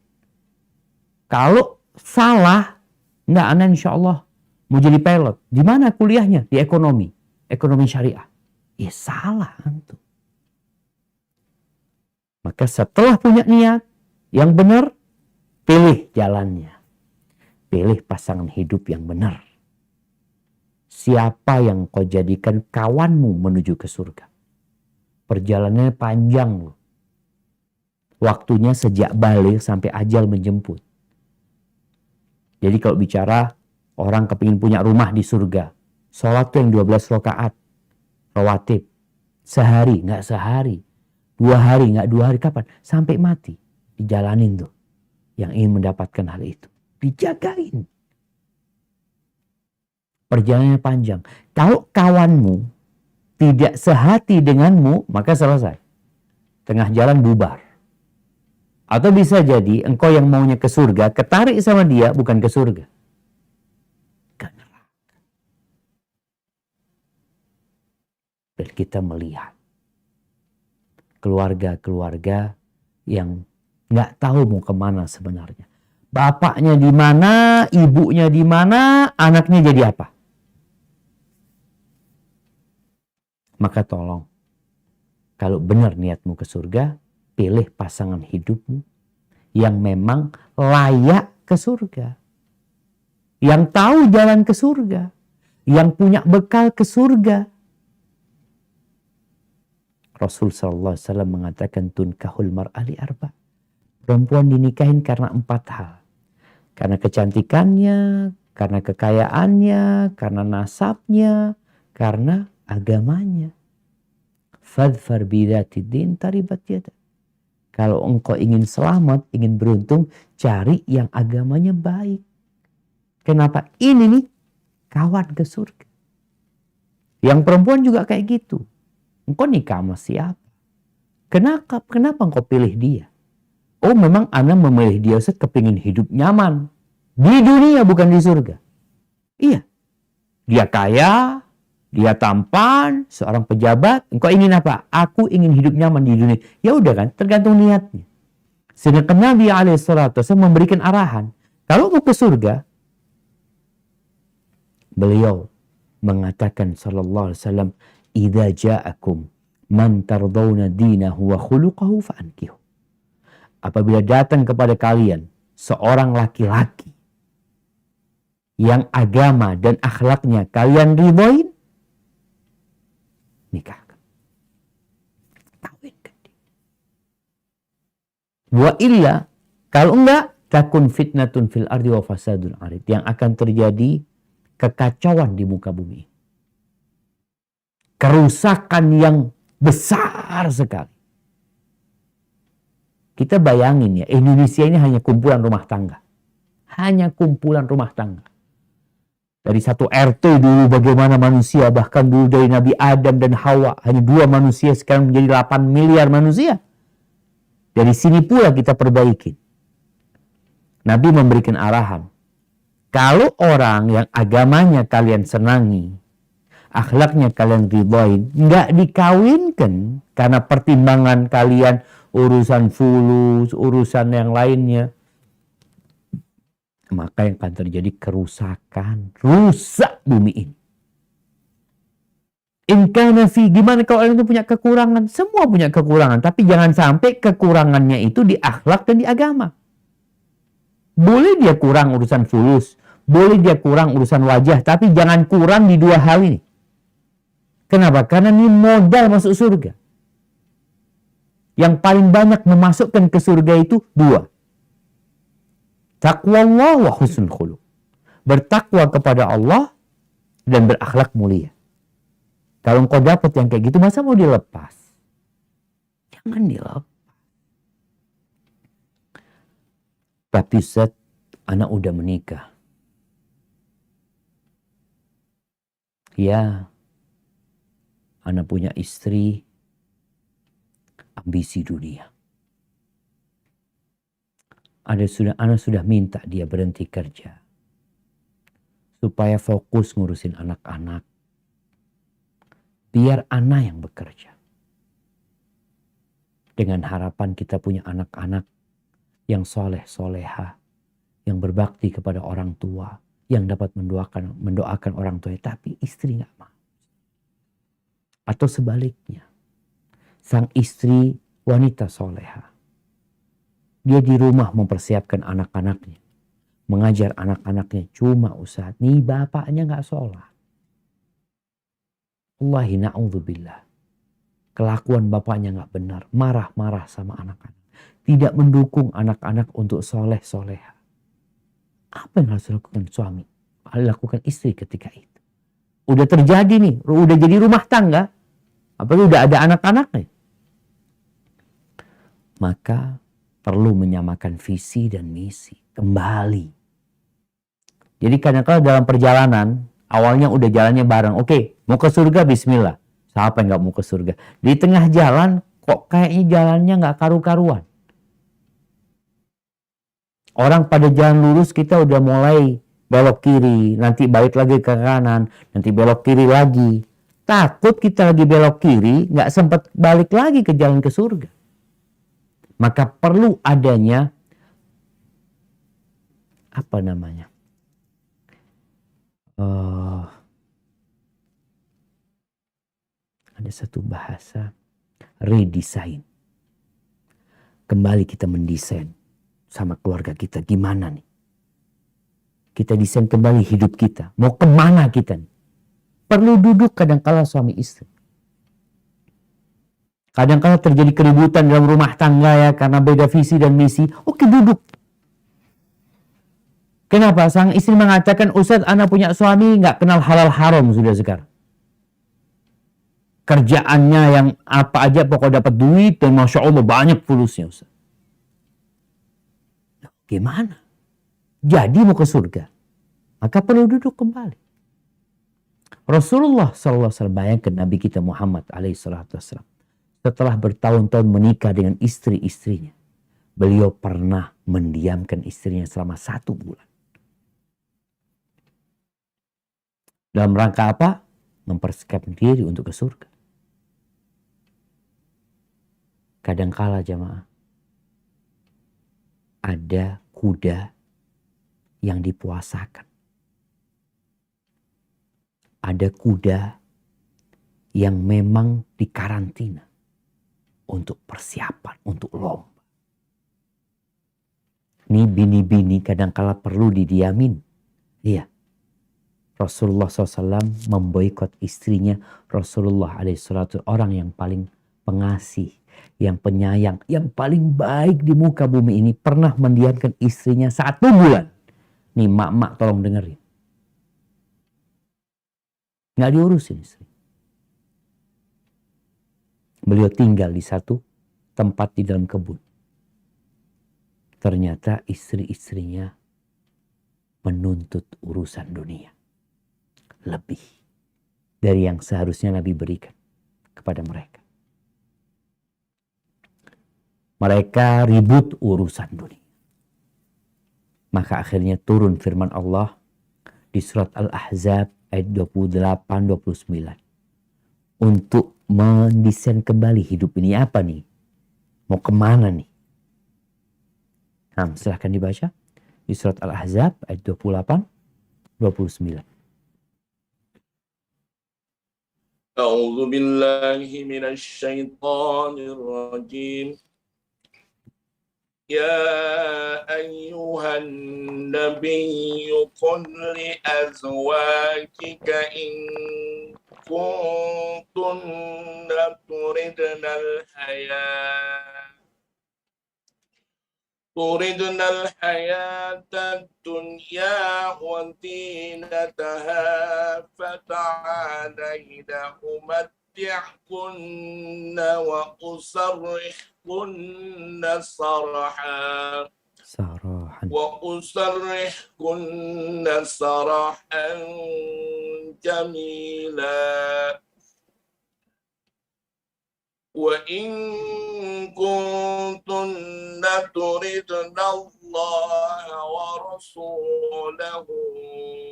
Kalau salah, enggak, anak insya Allah mau jadi pilot. Di mana kuliahnya? Di ekonomi. Ekonomi syariah. Ya salah antum. Maka setelah punya niat yang benar, pilih jalannya. Pilih pasangan hidup yang benar. Siapa yang kau jadikan kawanmu menuju ke surga? Perjalanannya panjang loh. Waktunya sejak balik sampai ajal menjemput. Jadi kalau bicara orang kepingin punya rumah di surga, sholat tuh yang 12 rakaat, rawatib. Sehari, nggak sehari. 2 hari, nggak 2 hari. Kapan? Sampai mati. Dijalanin tuh. Yang ingin mendapatkan hal itu. Dijagain. Perjalanannya panjang. Kalau kawanmu tidak sehati denganmu, maka selesai. Tengah jalan bubar. Atau bisa jadi engkau yang maunya ke surga, ketarik sama dia bukan ke surga. Ke neraka. Dan kita melihat keluarga-keluarga yang nggak tahu mau kemana sebenarnya. Bapaknya di mana, ibunya di mana, anaknya jadi apa? Maka tolong, kalau benar niatmu ke surga, pilih pasangan hidupmu yang memang layak ke surga. Yang tahu jalan ke surga. Yang punya bekal ke surga. Rasul SAW mengatakan tunkahul mar'ali arba. Perempuan dinikahin karena 4 hal. Karena kecantikannya, karena kekayaannya, karena nasabnya, karena agamanya. Fadfar bidatidin taribat yada. Kalau engkau ingin selamat, ingin beruntung, cari yang agamanya baik. Kenapa? Ini nih kawan ke surga. Yang perempuan juga kayak gitu. Engkau nikah sama siapa? Kenapa engkau pilih dia? Oh memang Ana memilih dia Ustaz kepingin hidup nyaman. Di dunia bukan di surga. Iya. Dia kaya, dia tampan, seorang pejabat. Engkau ingin apa? Aku ingin hidup nyaman di dunia. Ya udah kan, tergantung niatnya. Sedangkan Nabi SAW memberikan arahan. Kalau mau ke surga, beliau mengatakan sallallahu alaihi wasallam, "Idza ja'akum man tardawna dinahu wa khuluquhu fa'ankihu." Apabila datang kepada kalian seorang laki-laki yang agama dan akhlaknya kalian ridhoin, nikahkan. Kawinkan dia. Wa illa, kalau enggak, takun fitnatun fil ardi wa fasadun arid. Yang akan terjadi kekacauan di muka bumi. Kerusakan yang besar sekali. Kita bayangin ya, Indonesia ini hanya kumpulan rumah tangga. Hanya kumpulan rumah tangga. Dari satu RT dulu bagaimana manusia, bahkan dulu dari Nabi Adam dan Hawa, hanya 2 manusia, sekarang menjadi 8 miliar manusia. Dari sini pula kita perbaiki. Nabi memberikan arahan. Kalau orang yang agamanya kalian senangi, akhlaknya kalian ridhoin, nggak dikawinkan karena pertimbangan kalian urusan fulus, urusan yang lainnya, maka yang akan terjadi kerusakan, rusak bumi ini. In kana fi, gimana kalau orang itu punya kekurangan? Semua punya kekurangan, tapi jangan sampai kekurangannya itu di akhlak dan di agama. Boleh dia kurang urusan fulus, boleh dia kurang urusan wajah, tapi jangan kurang di 2 hal ini. Kenapa? Karena ini modal masuk surga. Yang paling banyak memasukkan ke surga itu 2. Taqwallah wa husnul khuluq. Bertakwa kepada Allah dan berakhlak mulia. Kalau engkau dapat yang kayak gitu, masa mau dilepas? Jangan dilepas. Tapi Ustaz, anak udah menikah. Ya, anak punya istri, ambisi dunia. Anak sudah minta dia berhenti kerja. Supaya fokus ngurusin anak-anak. Biar anak yang bekerja. Dengan harapan kita punya anak-anak yang soleh, soleha. Yang berbakti kepada orang tua. Yang dapat mendoakan orang tua. Tapi istri gak mau. Atau sebaliknya. Sang istri wanita soleha. Dia di rumah mempersiapkan anak-anaknya. Mengajar anak-anaknya. Cuma Ustaz, nih bapaknya gak sholat. Wallahi na'udzubillah. Kelakuan bapaknya gak benar. Marah-marah sama anak-anak. Tidak mendukung anak-anak untuk soleh-soleha. Apa yang harus dilakukan suami? Lakukan istri ketika itu. Udah terjadi nih. Udah jadi rumah tangga. Apalagi udah ada anak-anaknya. Maka perlu menyamakan visi dan misi. Kembali. Jadi kadang-kadang dalam perjalanan, awalnya udah jalannya bareng. Oke, mau ke surga, bismillah. Siapa yang gak mau ke surga? Di tengah jalan, kok kayaknya jalannya gak karu-karuan. Orang pada jalan lurus, kita udah mulai belok kiri. Nanti balik lagi ke kanan. Nanti belok kiri lagi. Takut kita lagi belok kiri, nggak sempat balik lagi ke jalan ke surga. Maka perlu adanya apa namanya? Ada satu bahasa redesign. Kembali kita mendesain sama keluarga kita. Gimana nih? Kita desain kembali hidup kita. Mau kemana kita nih? Perlu duduk kadang-kala suami istri. Kadang-kala terjadi keributan dalam rumah tangga ya karena beda visi dan misi. Oke, duduk. Kenapa? Sang istri mengatakan, Ustadz, anak punya suami nggak kenal halal haram sudah sekarang. Kerjaannya yang apa aja pokoknya dapat duit dan Masya Allah banyak fulusnya Ustaz. Gimana? Jadi mau ke surga. Maka perlu duduk kembali. Rasulullah SAW, bayangkan Nabi kita Muhammad alaihissalam. Setelah bertahun-tahun menikah dengan istri-istrinya. Beliau pernah mendiamkan istrinya selama 1 bulan. Dalam rangka apa? Mempersiapkan diri untuk ke surga. Kadangkala jamaah, ada kuda yang dipuasakan. Ada kuda yang memang dikarantina untuk persiapan, untuk lomba. Ini bini-bini kadangkala perlu didiamin. Iya. Rasulullah SAW memboikot istrinya. Rasulullah alaihissalatu orang yang paling pengasih, yang penyayang, yang paling baik di muka bumi ini pernah mendiamkan istrinya 1 bulan. Nih mak-mak tolong dengerin. Nggak diurusin istri. Beliau tinggal di satu tempat di dalam kebun. Ternyata istri-istrinya menuntut urusan dunia. Lebih dari yang seharusnya Nabi berikan kepada mereka. Mereka ribut urusan dunia. Maka akhirnya turun firman Allah di surat Al-Ahzab ayat 28-29. Untuk mendesain kembali hidup ini apa nih? Mau kemana nih? Nah, silahkan dibaca di surat Al-Ahzab ayat 28-29. أعوذ بالله من الشيطان الرجيم يا أيها النبي قل لأزواجك إن كنتن تردن الحياة الدنيا وزينتها فتعالين أمتعكن وأسرحكن سراحا جميلا وإن كنتن تردن الله ورسوله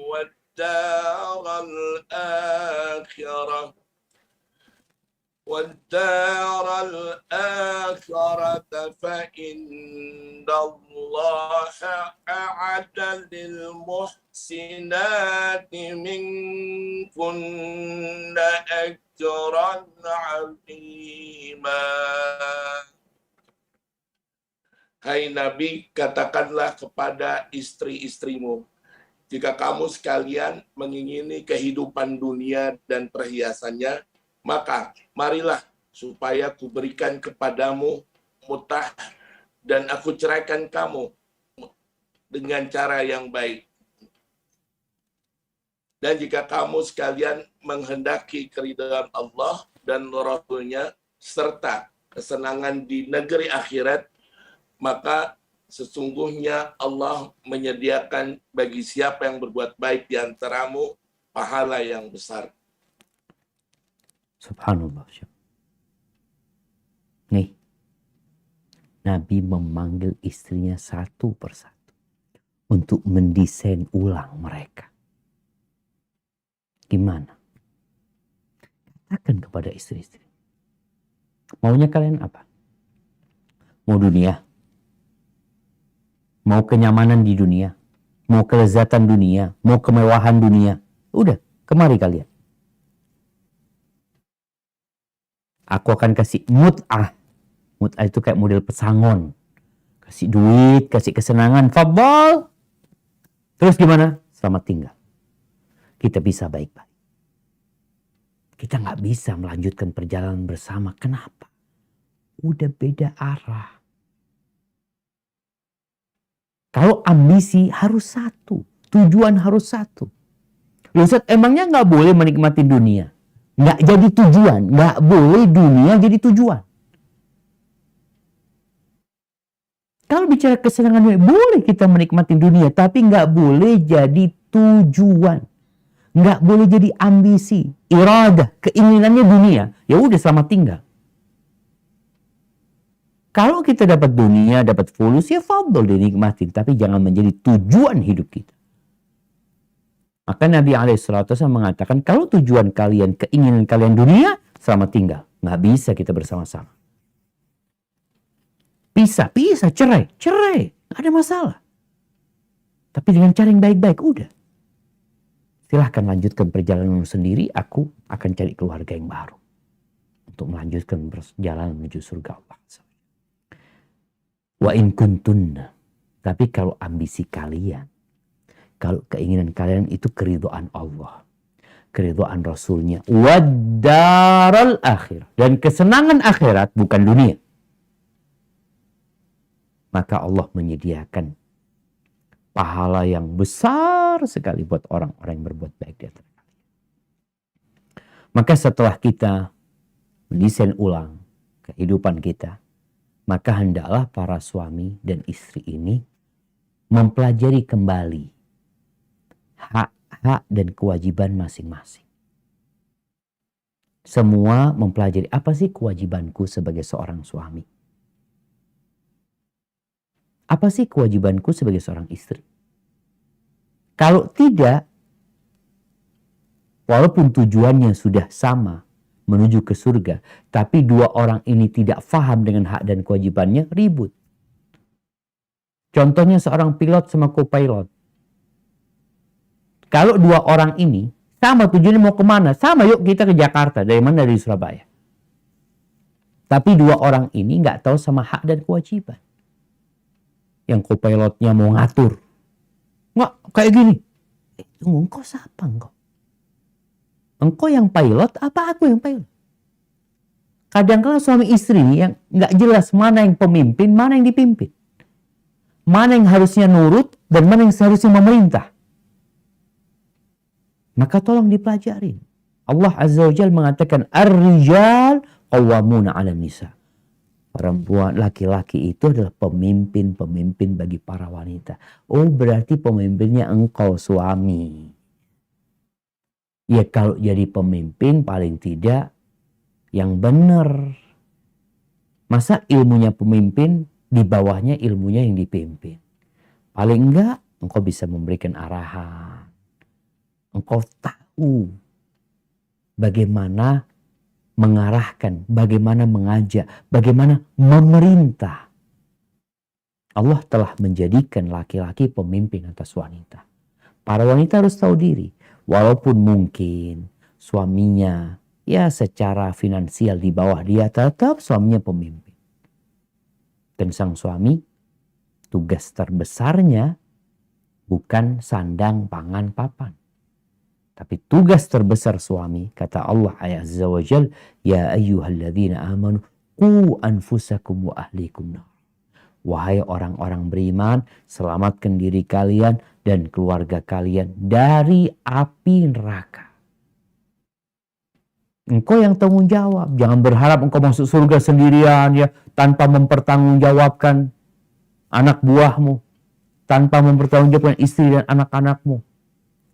والدار الآخرة فإن الله أعد للمحسنات منكن أجرا عظيما. Hai Nabi, katakanlah kepada istri-istrimu, jika kamu sekalian mengingini kehidupan dunia dan perhiasannya, maka marilah supaya kuberikan kepadamu mutah dan aku ceraikan kamu dengan cara yang baik. Dan jika kamu sekalian menghendaki keridhaan Allah dan Rasul-Nya serta kesenangan di negeri akhirat, maka sesungguhnya Allah menyediakan bagi siapa yang berbuat baik di antaramu pahala yang besar. Subhanallah. Nih, Nabi memanggil istrinya satu persatu untuk mendesain ulang mereka. Gimana? Katakan kepada istri-istri, maunya kalian apa? Mau dunia? Mau kenyamanan di dunia? Mau kelezatan dunia? Mau kemewahan dunia? Udah, kemari kalian. Aku akan kasih mut'ah. Mut'ah itu kayak model pesangon. Kasih duit, kasih kesenangan. Fadhal. Terus gimana? Selamat tinggal. Kita bisa baik-baik. Kita nggak bisa melanjutkan perjalanan bersama. Kenapa? Udah beda arah. Kalau ambisi harus satu. Tujuan harus satu. Loh Ustaz, emangnya nggak boleh menikmati dunia? Nggak jadi tujuan. Nggak boleh dunia jadi tujuan. Kalau bicara kesenangan dunia, boleh kita menikmati dunia. Tapi nggak boleh jadi tujuan. Nggak boleh jadi ambisi. Iradah, keinginannya dunia. Ya udah selamat tinggal. Kalau kita dapat dunia, dapat fulus, ya fadol dinikmatin. Tapi jangan menjadi tujuan hidup kita. Maka Nabi SAW mengatakan, kalau tujuan kalian, keinginan kalian dunia, selamat tinggal. Nggak bisa kita bersama-sama. Pisah, cerai. Nggak ada masalah. Tapi dengan cara yang baik-baik, udah. Silahkan lanjutkan perjalanan sendiri, aku akan cari keluarga yang baru. Untuk melanjutkan perjalanan menuju surga Allah. Wa in kuntunna. Tapi kalau ambisi kalian, kalau keinginan kalian itu keridhaan Allah, keridhaan Rasulnya, wad-daral akhir, dan kesenangan akhirat bukan dunia, maka Allah menyediakan pahala yang besar sekali buat orang-orang yang berbuat baik di antara kalian. Maka setelah kita mendesain ulang kehidupan kita, maka hendaklah para suami dan istri ini mempelajari kembali hak-hak dan kewajiban masing-masing. Semua mempelajari apa sih kewajibanku sebagai seorang suami? Apa sih kewajibanku sebagai seorang istri? Kalau tidak, walaupun tujuannya sudah sama, menuju ke surga, tapi dua orang ini tidak faham dengan hak dan kewajibannya, ribut. Contohnya seorang pilot sama co-pilot. Kalau dua orang ini sama tujuannya mau kemana? Sama, yuk kita ke Jakarta. Dari mana? Dari Surabaya. Tapi dua orang ini nggak tahu sama hak dan kewajiban. Yang co-pilotnya mau ngatur. Nggak, kayak gini. Tunggu, engkau siapa engkau? Engkau yang pilot apa aku yang pilot? Kadang-kadang suami istri yang nggak jelas mana yang pemimpin, mana yang dipimpin. Mana yang harusnya nurut dan mana yang seharusnya memerintah. Maka tolong dipelajarin. Allah Azza wa Jalla mengatakan ar-rijal qawwamuna 'alan nisa. Perempuan, laki-laki itu adalah pemimpin-pemimpin bagi para wanita. Oh, berarti pemimpinnya engkau suami. Ya kalau jadi pemimpin paling tidak yang benar. Masa ilmunya pemimpin, di bawahnya ilmunya yang dipimpin. Paling enggak engkau bisa memberikan arahan. Engkau tahu bagaimana mengarahkan, bagaimana mengajak, bagaimana memerintah. Allah telah menjadikan laki-laki pemimpin atas wanita. Para wanita harus tahu diri. Walaupun mungkin suaminya ya secara finansial di bawah dia, tetap suaminya pemimpin. Dan sang suami tugas terbesarnya bukan sandang, pangan, papan. Tapi tugas terbesar suami, kata Allah Azza wa Jal, ya ayyuhalladzina amanu qu anfusakum wa ahlikum nar. Wahai orang-orang beriman, selamatkan diri kalian dan keluarga kalian dari api neraka. Engkau yang tanggung jawab. Jangan berharap engkau masuk surga sendirian ya, tanpa mempertanggungjawabkan anak buahmu, tanpa mempertanggungjawabkan istri dan anak-anakmu.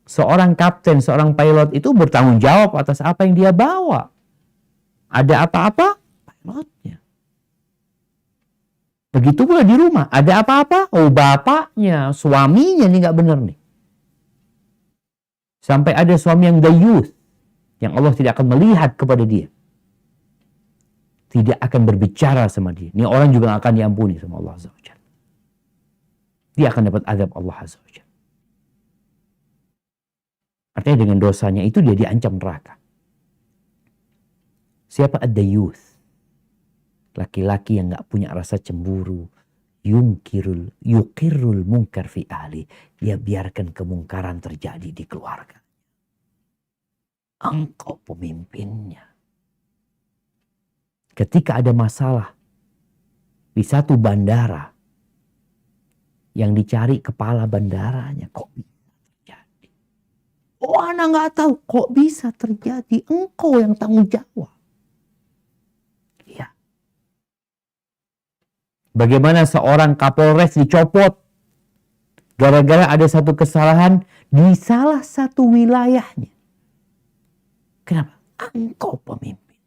Seorang kapten, seorang pilot itu bertanggung jawab atas apa yang dia bawa. Ada apa-apa, pilotnya. Begitu pula di rumah. Ada apa-apa, oh bapaknya, suaminya ini nggak benar nih. Sampai ada suami yang dayuth. yang Allah tidak akan melihat kepada dia, tidak akan berbicara sama dia. Ini orang juga akan diampuni sama Allah Azza wa Jalla. Dia akan dapat azab Allah Azza wa Jalla. Artinya dengan dosanya itu dia diancam neraka. Siapa ad-dayuth? Laki-laki yang gak punya rasa cemburu. Yukirul mungkar fi ahli. Dia biarkan kemungkaran terjadi di keluarga. Engkau pemimpinnya. Ketika ada masalah di satu bandara, yang dicari kepala bandaranya, kok bisa terjadi? Oh, anak gak tahu, kok bisa terjadi? Engkau yang tanggung jawab. Ya. Bagaimana seorang Kapolres dicopot gara-gara ada satu kesalahan di salah satu wilayahnya. Kenapa? Engkau pemimpin.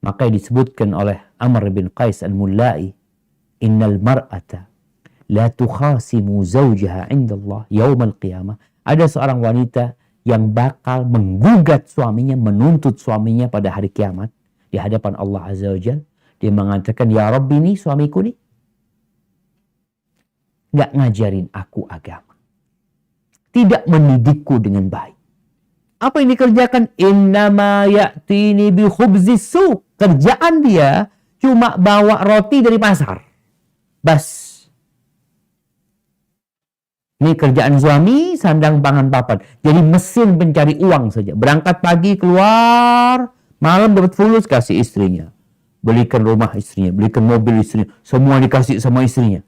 Maka disebutkan oleh Amr bin Qais al-Mullai, innal mar'ata la tukhasimu zawjaha indallah yaumal qiyamah. Ada seorang wanita yang bakal menggugat suaminya, menuntut suaminya pada hari kiamat di hadapan Allah Azza wa Jalla. Dia mengatakan, ya Rabbi, nih suamiku nih gak ngajarin aku agama, tidak mendidikku dengan baik. Apa yang dikerjakan? Innama ya'tini bi khubzis suq. Kerjaan dia cuma bawa roti dari pasar. Bas. Ini kerjaan suami, sandang pangan papan. Jadi mesin pencari uang saja. Berangkat pagi, keluar, malam dapat fulus, kasih istrinya. Belikan rumah istrinya, belikan mobil istrinya. Semua dikasih sama istrinya.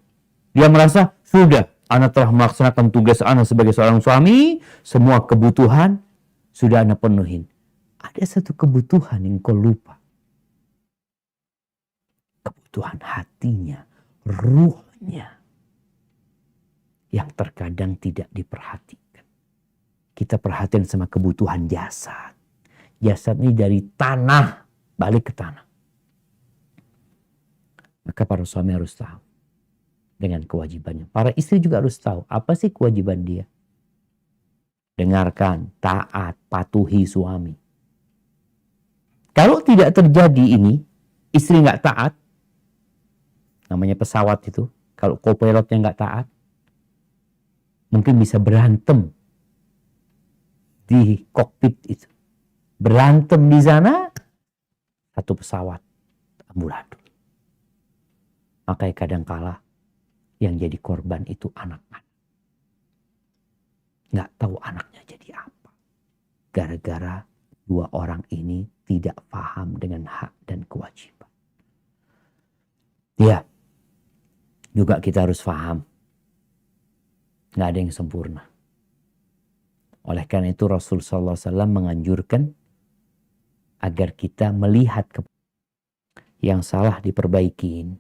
Dia merasa, sudah, anak telah melaksanakan tugas anak sebagai seorang suami. Semua kebutuhan sudah anak penuhin. Ada satu kebutuhan yang kau lupa. Kebutuhan hatinya, ruhnya, yang terkadang tidak diperhatikan. Kita perhatian sama kebutuhan jasad. Jasad ini dari tanah, balik ke tanah. Maka para suami harus tahu dengan kewajibannya. Para istri juga harus tahu apa sih kewajiban dia. Dengarkan, taat, patuhi suami. Kalau tidak terjadi ini, istri nggak taat, namanya pesawat itu, kalau co-pilotnya nggak taat, mungkin bisa berantem di kokpit itu. Berantem di sana, satu pesawat amburadul. Makanya kadangkala yang jadi korban itu anak-anak. Nggak tahu anaknya jadi apa. Gara-gara dua orang ini tidak paham dengan hak dan kewajiban. Ya, juga kita harus paham. Nggak ada yang sempurna. Oleh karena itu Rasul SAW menganjurkan agar kita melihat yang salah diperbaikin,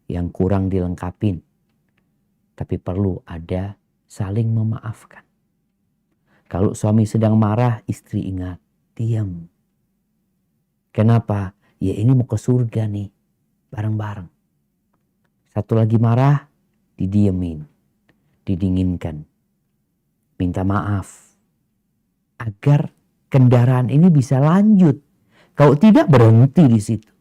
yang kurang dilengkapin. Tapi perlu ada saling memaafkan. Kalau suami sedang marah, istri ingat, diam. Kenapa? Ya ini mau ke surga nih, bareng-bareng. Satu lagi marah, didiemin, didinginkan. Minta maaf. Agar kendaraan ini bisa lanjut. Kalau tidak, berhenti di situ.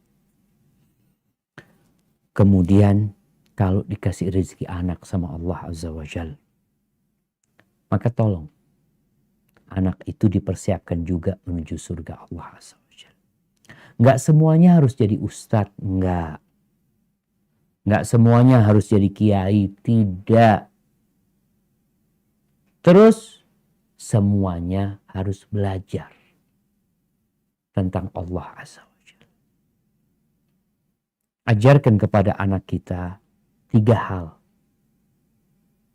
Kemudian kalau dikasih rezeki anak sama Allah Azza wa Jalla, maka tolong anak itu dipersiapkan juga menuju surga Allah Azza wa Jalla. Enggak semuanya harus jadi ustadz, enggak. Enggak semuanya harus jadi kiai, tidak. Terus semuanya harus belajar tentang Allah Azza wa Jalla. Ajarkan kepada anak kita 3 hal.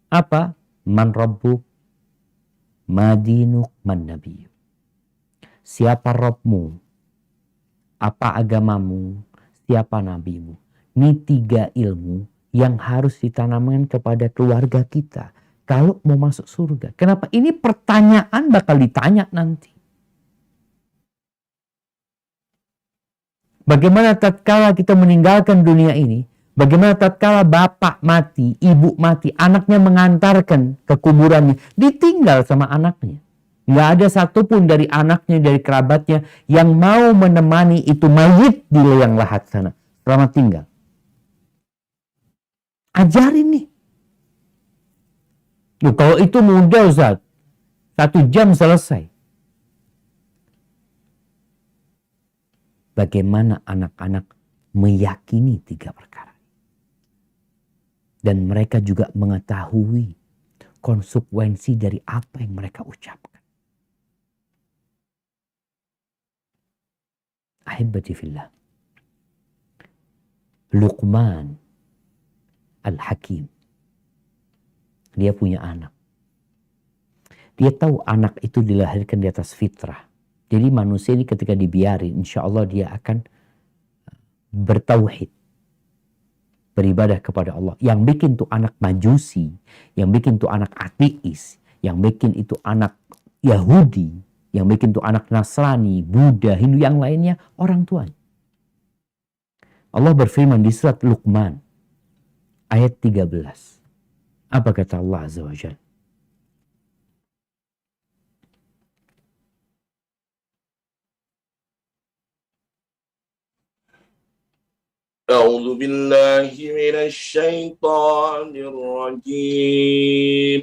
Apa? Man rabbuk, madinuk, man nabiyuk. Siapa Rabbmu? Apa agamamu? Siapa nabimu? Ini 3 ilmu yang harus ditanamkan kepada keluarga kita kalau mau masuk surga. Kenapa? Ini pertanyaan bakal ditanya nanti. Bagaimana tatkala kita meninggalkan dunia ini? Bagaimana tatkala bapak mati, ibu mati, anaknya mengantarkan ke kuburannya, ditinggal sama anaknya. Nggak ada satupun dari anaknya, dari kerabatnya yang mau menemani itu mayit di liang lahat sana selama tinggal. Ajarin nih. Loh, kalau itu mudah Ustaz, 1 jam selesai. Bagaimana anak-anak meyakini 3 perkara. Dan mereka juga mengetahui konsekuensi dari apa yang mereka ucapkan. Ahibati fillah. Luqman Al-Hakim. Dia punya anak. Dia tahu anak itu dilahirkan di atas fitrah. Jadi manusia ini ketika dibiarin, insya Allah dia akan bertauhid. Beribadah kepada Allah. Yang bikin tuh anak majusi, yang bikin tuh anak ateis, yang bikin itu anak Yahudi, yang bikin tuh anak Nasrani, Buddha, Hindu yang lainnya, orang tuanya. Allah berfirman di surat Luqman ayat 13. Apa kata Allah Azza wa Jalla? أعوذ بالله من الشيطان الرجيم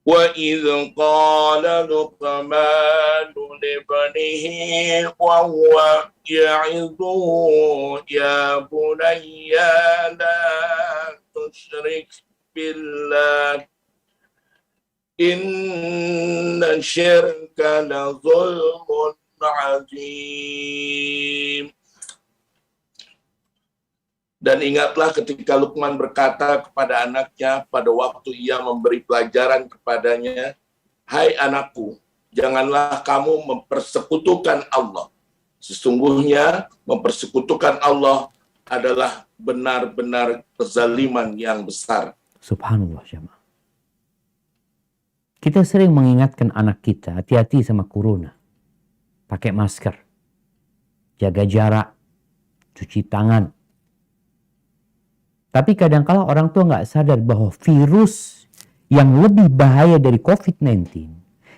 وإذ قال لقمان لابنه وهو يعظه يا بني لا تشرك بالله إن الشرك لظلم عظيم. Dan ingatlah ketika Luqman berkata kepada anaknya pada waktu ia memberi pelajaran kepadanya, "Hai anakku, janganlah kamu mempersekutukan Allah. Sesungguhnya mempersekutukan Allah adalah benar-benar kezaliman yang besar." Subhanallah jemaah. Kita sering mengingatkan anak kita, hati-hati sama corona. Pakai masker. Jaga jarak. Cuci tangan. Tapi kadangkala orang tua nggak sadar bahwa virus yang lebih bahaya dari COVID-19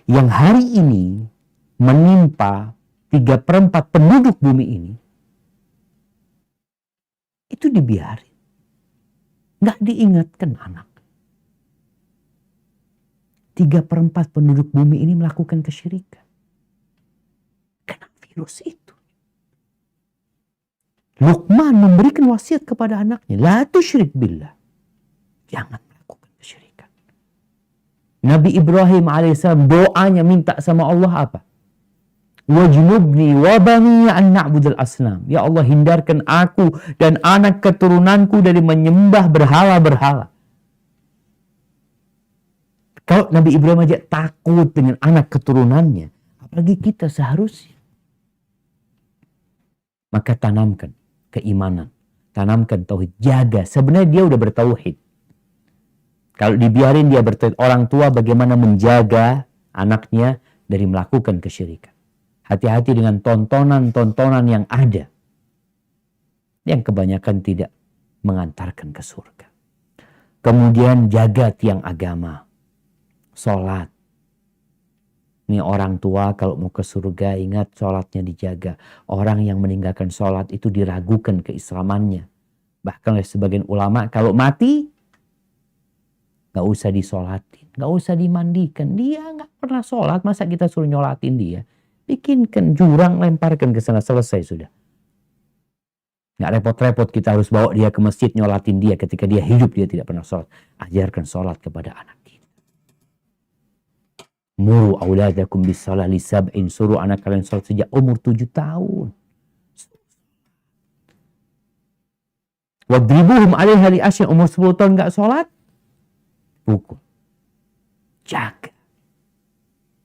yang hari ini menimpa 3/4 penduduk bumi ini itu dibiarin. Nggak diingatkan anak. 3/4 penduduk bumi ini melakukan kesyirikan. Karena virus itu. Luqman memberikan wasiat kepada anaknya. La tusyrik billah. Jangan melakukan kesyirikan. Nabi Ibrahim alaihissalam doanya minta sama Allah apa? Wajnubni wa bani an na'budal asnam. Ya Allah, hindarkan aku dan anak keturunanku dari menyembah berhala-berhala. Kalau Nabi Ibrahim aja takut dengan anak keturunannya, apalagi kita seharusnya. Maka tanamkan keimanan, tanamkan tauhid, jaga. Sebenarnya dia udah bertauhid. Kalau dibiarin dia bertauhid, orang tua bagaimana menjaga anaknya dari melakukan kesyirikan. Hati-hati dengan tontonan-tontonan yang ada, yang kebanyakan tidak mengantarkan ke surga. Kemudian jaga tiang agama, sholat. Ini orang tua kalau mau ke surga, ingat sholatnya dijaga. Orang yang meninggalkan sholat itu diragukan keislamannya. Bahkan oleh sebagian ulama, kalau mati, gak usah disolatin, gak usah dimandikan. Dia gak pernah sholat, masa kita suruh nyolatin dia? Bikinkan jurang, lemparkan ke sana, selesai sudah. Gak repot-repot kita harus bawa dia ke masjid, nyolatin dia ketika dia hidup, dia tidak pernah sholat. Ajarkan sholat kepada anak kita. Muru auladakum bisalah li sab'in. Suruh anak kalian sholat sejak umur 7 tahun. Wadribuhum alaiha li asyin. Umur 10 tahun gak sholat, pukul. Jaga.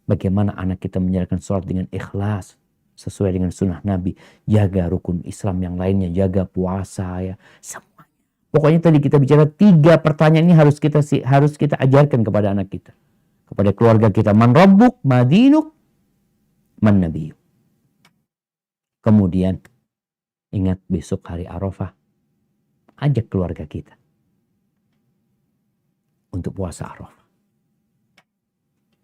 Bagaimana anak kita menjalankan sholat dengan ikhlas, sesuai dengan sunnah Nabi. Jaga rukun Islam yang lainnya. Jaga puasa ya. Semuanya. Pokoknya tadi kita bicara 3 pertanyaan ini harus kita ajarkan kepada anak kita. Kepada keluarga kita. Man rabbuk, madinuk, man nabiyuk. Kemudian ingat besok hari Arafah. Ajak keluarga kita untuk puasa Arafah.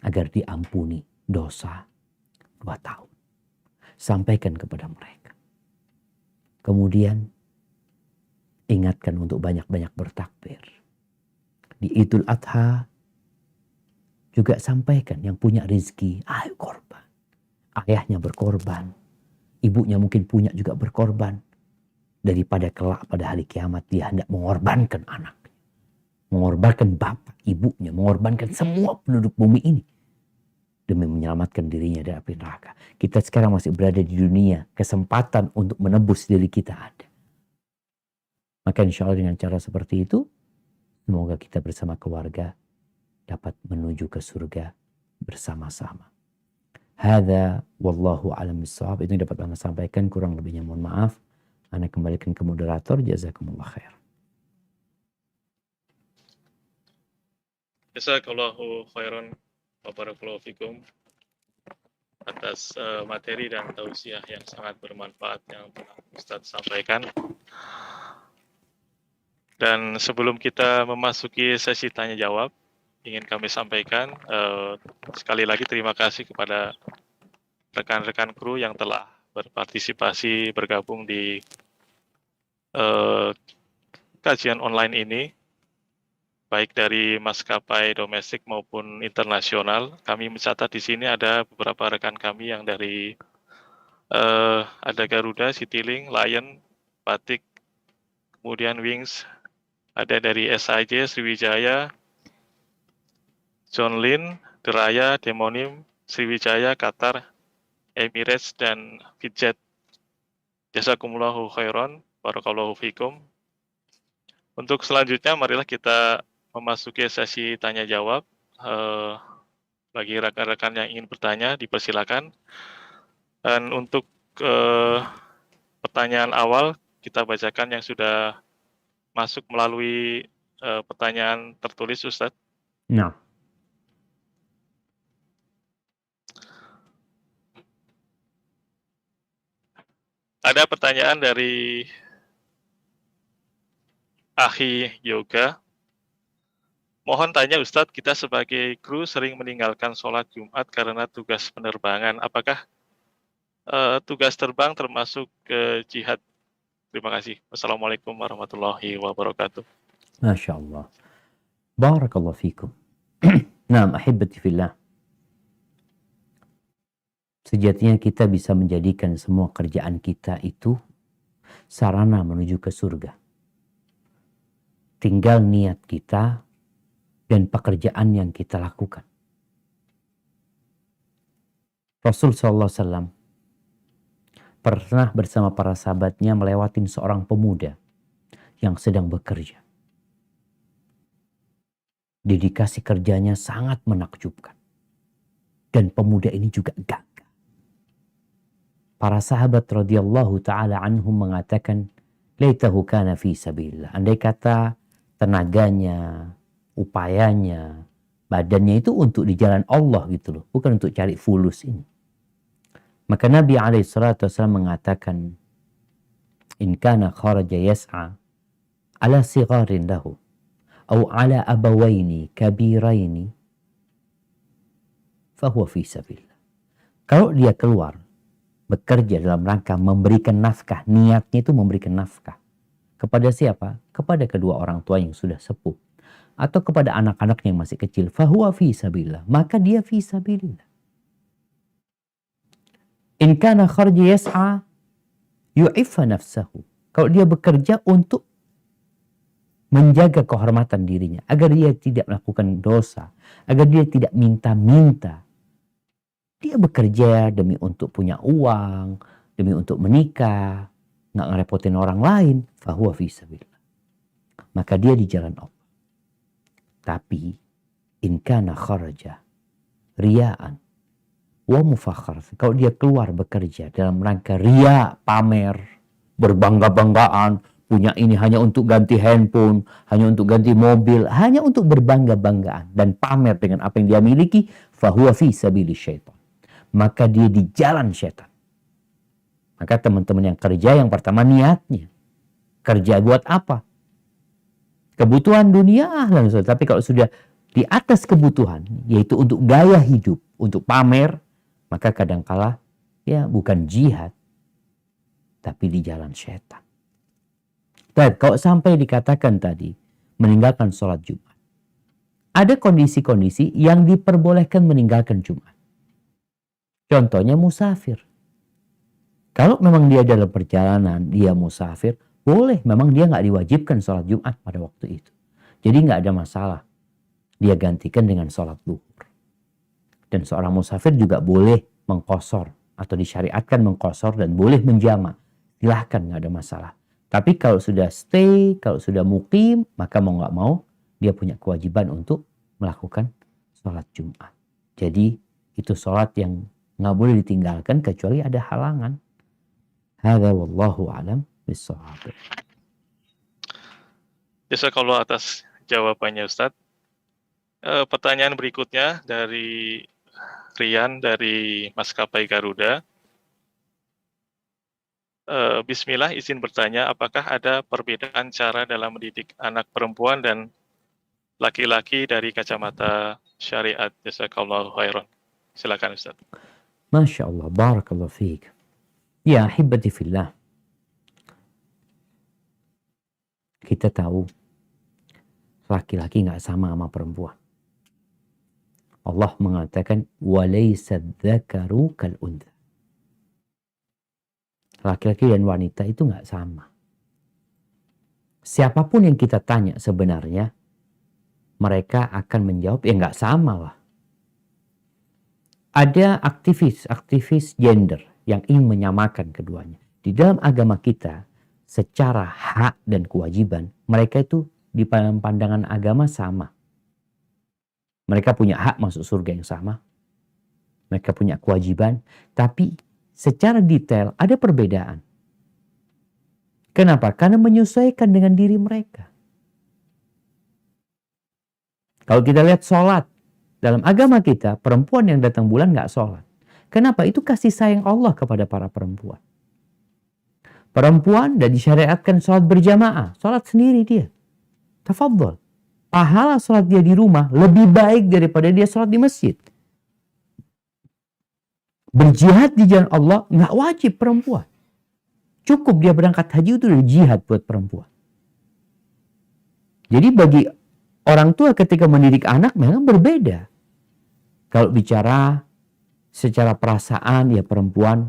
agar diampuni dosa 2 tahun. Sampaikan kepada mereka. Kemudian ingatkan untuk banyak-banyak bertakbir. Di Idul Adha juga sampaikan yang punya rezeki, ayo korban. Ayahnya berkorban, ibunya mungkin punya juga berkorban. Daripada kelak pada hari kiamat dia hendak mengorbankan anaknya, mengorbankan bapak, ibunya, mengorbankan semua penduduk bumi ini demi menyelamatkan dirinya dari api neraka. Kita sekarang masih berada di dunia, kesempatan untuk menebus diri kita ada. Maka insya Allah dengan cara seperti itu, semoga kita bersama keluarga dapat menuju ke surga bersama-sama. Hadza wallahu a'lam bissawab. Itu yang dapat Anda sampaikan, kurang lebihnya mohon maaf. Anda kembalikan ke moderator. Jazakumullah khair. Jazakallahu khairan wa barakallahu fikum atas materi dan tausiah yang sangat bermanfaat yang telah Ustadz sampaikan. Dan sebelum kita memasuki sesi tanya jawab, ingin kami sampaikan sekali lagi terima kasih kepada rekan-rekan kru yang telah berpartisipasi bergabung di kajian online ini, baik dari maskapai domestik maupun internasional. Kami mencatat di sini ada beberapa rekan kami yang dari ada Garuda, Citylink, Lion, Batik, kemudian Wings, ada dari SIJ, Sriwijaya, John Lin, Deraya, Demonim, Sriwijaya, Qatar, Emirates, dan Fitjet. Jazakumullahu khairan, barakallahu fikum. Untuk selanjutnya, marilah kita memasuki sesi tanya jawab. Bagi rekan-rekan yang ingin bertanya, dipersilakan. Dan untuk pertanyaan awal, kita bacakan yang sudah masuk melalui pertanyaan tertulis, Ustadz. Nah. Ada pertanyaan dari Akhi Yoga. Mohon tanya Ustadz, kita sebagai kru sering meninggalkan sholat Jumat karena tugas penerbangan. Apakah tugas terbang termasuk jihad? Terima kasih. Wassalamualaikum warahmatullahi wabarakatuh. Masya Allah. Barakallahu fikum. Naam, ahibati fillah. Sejatinya kita bisa menjadikan semua kerjaan kita itu sarana menuju ke surga. Tinggal niat kita dan pekerjaan yang kita lakukan. Rasul SAW pernah bersama para sahabatnya melewatin seorang pemuda yang sedang bekerja. Dedikasi kerjanya sangat menakjubkan. Dan pemuda ini juga gagah. Para sahabat radhiyallahu ta'ala anhum mengatakan, laitahu kana fi sabilillah. Andai kata tenaganya, upayanya, badannya itu untuk di jalan Allah gitu loh. Bukan untuk cari fulus ini. Maka Nabi SAW mengatakan, in kana kharaja yas'a ala sigharin lahu atau ala abawaini kabiraini fahuwa fi sabilillah. Kalau dia keluar bekerja dalam rangka memberikan nafkah, niatnya itu memberikan nafkah. Kepada siapa? Kepada kedua orang tua yang sudah sepuh. Atau kepada anak-anak yang masih kecil. Fahuwa fi sabilillah. Maka dia fi sabilillah. In kana kharja yas'a yu'iffa nafsahu. Kalau dia bekerja untuk menjaga kehormatan dirinya. Agar dia tidak melakukan dosa. Agar dia tidak minta-minta. Dia bekerja demi untuk punya uang, demi untuk menikah, nggak ngerepotin orang lain, fahuwa fi sabilillah. Maka dia di jalan Allah. Tapi in kana kharaja riyaan wa mufakhar. Kalau dia keluar bekerja dalam rangka riya, pamer, berbangga-banggaan, punya ini hanya untuk ganti handphone, hanya untuk ganti mobil, hanya untuk berbangga-banggaan dan pamer dengan apa yang dia miliki, fahuwa fi sabili syaitan. Maka dia di jalan syaitan. Maka teman-teman yang kerja, yang pertama niatnya. Kerja buat apa? Kebutuhan dunia ahlan. Tapi kalau sudah di atas kebutuhan, yaitu untuk gaya hidup, untuk pamer, maka kadangkala ya bukan jihad, tapi di jalan syaitan. Dan kalau sampai dikatakan tadi, meninggalkan sholat Jumat, ada kondisi-kondisi yang diperbolehkan meninggalkan Jumat. Contohnya musafir. Kalau memang dia dalam perjalanan, dia musafir, boleh, memang dia nggak diwajibkan sholat Jumat pada waktu itu. Jadi nggak ada masalah. Dia gantikan dengan sholat zuhur. Dan seorang musafir juga boleh mengqashar atau disyariatkan mengqashar dan boleh menjama. Silahkan, nggak ada masalah. Tapi kalau sudah stay, kalau sudah mukim, maka mau nggak mau dia punya kewajiban untuk melakukan sholat Jumat. Jadi itu sholat yang nggak boleh ditinggalkan kecuali ada halangan. Hadza wallahu a'lam bishawab. Jazakallah atas jawabannya Ustadz. Pertanyaan berikutnya dari Rian dari Maskapai Garuda. Bismillah, izin bertanya, apakah ada perbedaan cara dalam mendidik anak perempuan dan laki-laki dari kacamata syariat? Jazakallahu khairan. Silakan Ustaz. Masya Allah, barakallahu fiik. Ya ahibati fillah. Kita tahu laki-laki nggak sama perempuan. Allah mengatakan walaysa dzakaru kal untha. Laki-laki dan wanita itu nggak sama. Siapapun yang kita tanya sebenarnya, mereka akan menjawab ya nggak sama lah. Ada aktivis gender yang ingin menyamakan keduanya. Di dalam agama kita, secara hak dan kewajiban, mereka itu di pandangan agama sama. Mereka punya hak masuk surga yang sama. Mereka punya kewajiban. Tapi secara detail ada perbedaan. Kenapa? Karena menyesuaikan dengan diri mereka. Kalau kita lihat sholat. Dalam agama kita, perempuan yang datang bulan nggak sholat. Kenapa? Itu kasih sayang Allah kepada para perempuan. Perempuan dan disyariatkan sholat berjamaah. Sholat sendiri dia. Tafadhol. Pahala sholat dia di rumah lebih baik daripada dia sholat di masjid. Berjihad di jalan Allah nggak wajib perempuan. Cukup dia berangkat haji itu udah jihad buat perempuan. Jadi bagi orang tua ketika mendidik anak memang berbeda. Kalau bicara secara perasaan ya perempuan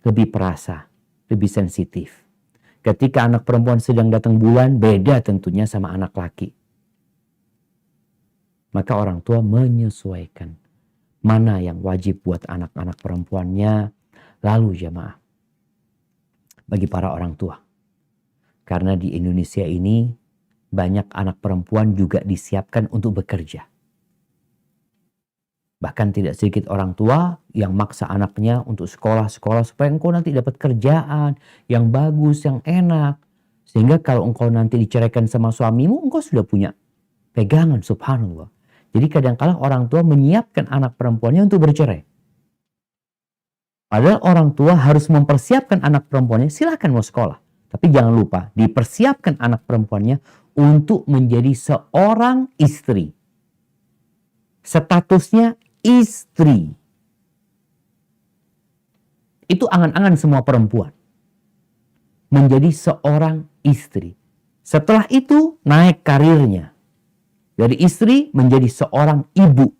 lebih perasa, lebih sensitif. Ketika anak perempuan sedang datang bulan beda tentunya sama anak laki. Maka orang tua menyesuaikan mana yang wajib buat anak-anak perempuannya. Lalu jamaah, bagi para orang tua. Karena di Indonesia ini banyak anak perempuan juga disiapkan untuk bekerja. Bahkan tidak sedikit orang tua yang maksa anaknya untuk sekolah-sekolah supaya engkau nanti dapat kerjaan yang bagus, yang enak. Sehingga kalau engkau nanti diceraikan sama suamimu, engkau sudah punya pegangan, subhanallah. Jadi kadang-kala orang tua menyiapkan anak perempuannya untuk bercerai. Padahal orang tua harus mempersiapkan anak perempuannya, silakan mau sekolah. Tapi jangan lupa, dipersiapkan anak perempuannya untuk menjadi seorang istri. Statusnya istri. Itu angan-angan semua perempuan. Menjadi seorang istri. Setelah itu naik karirnya. Dari istri menjadi seorang ibu.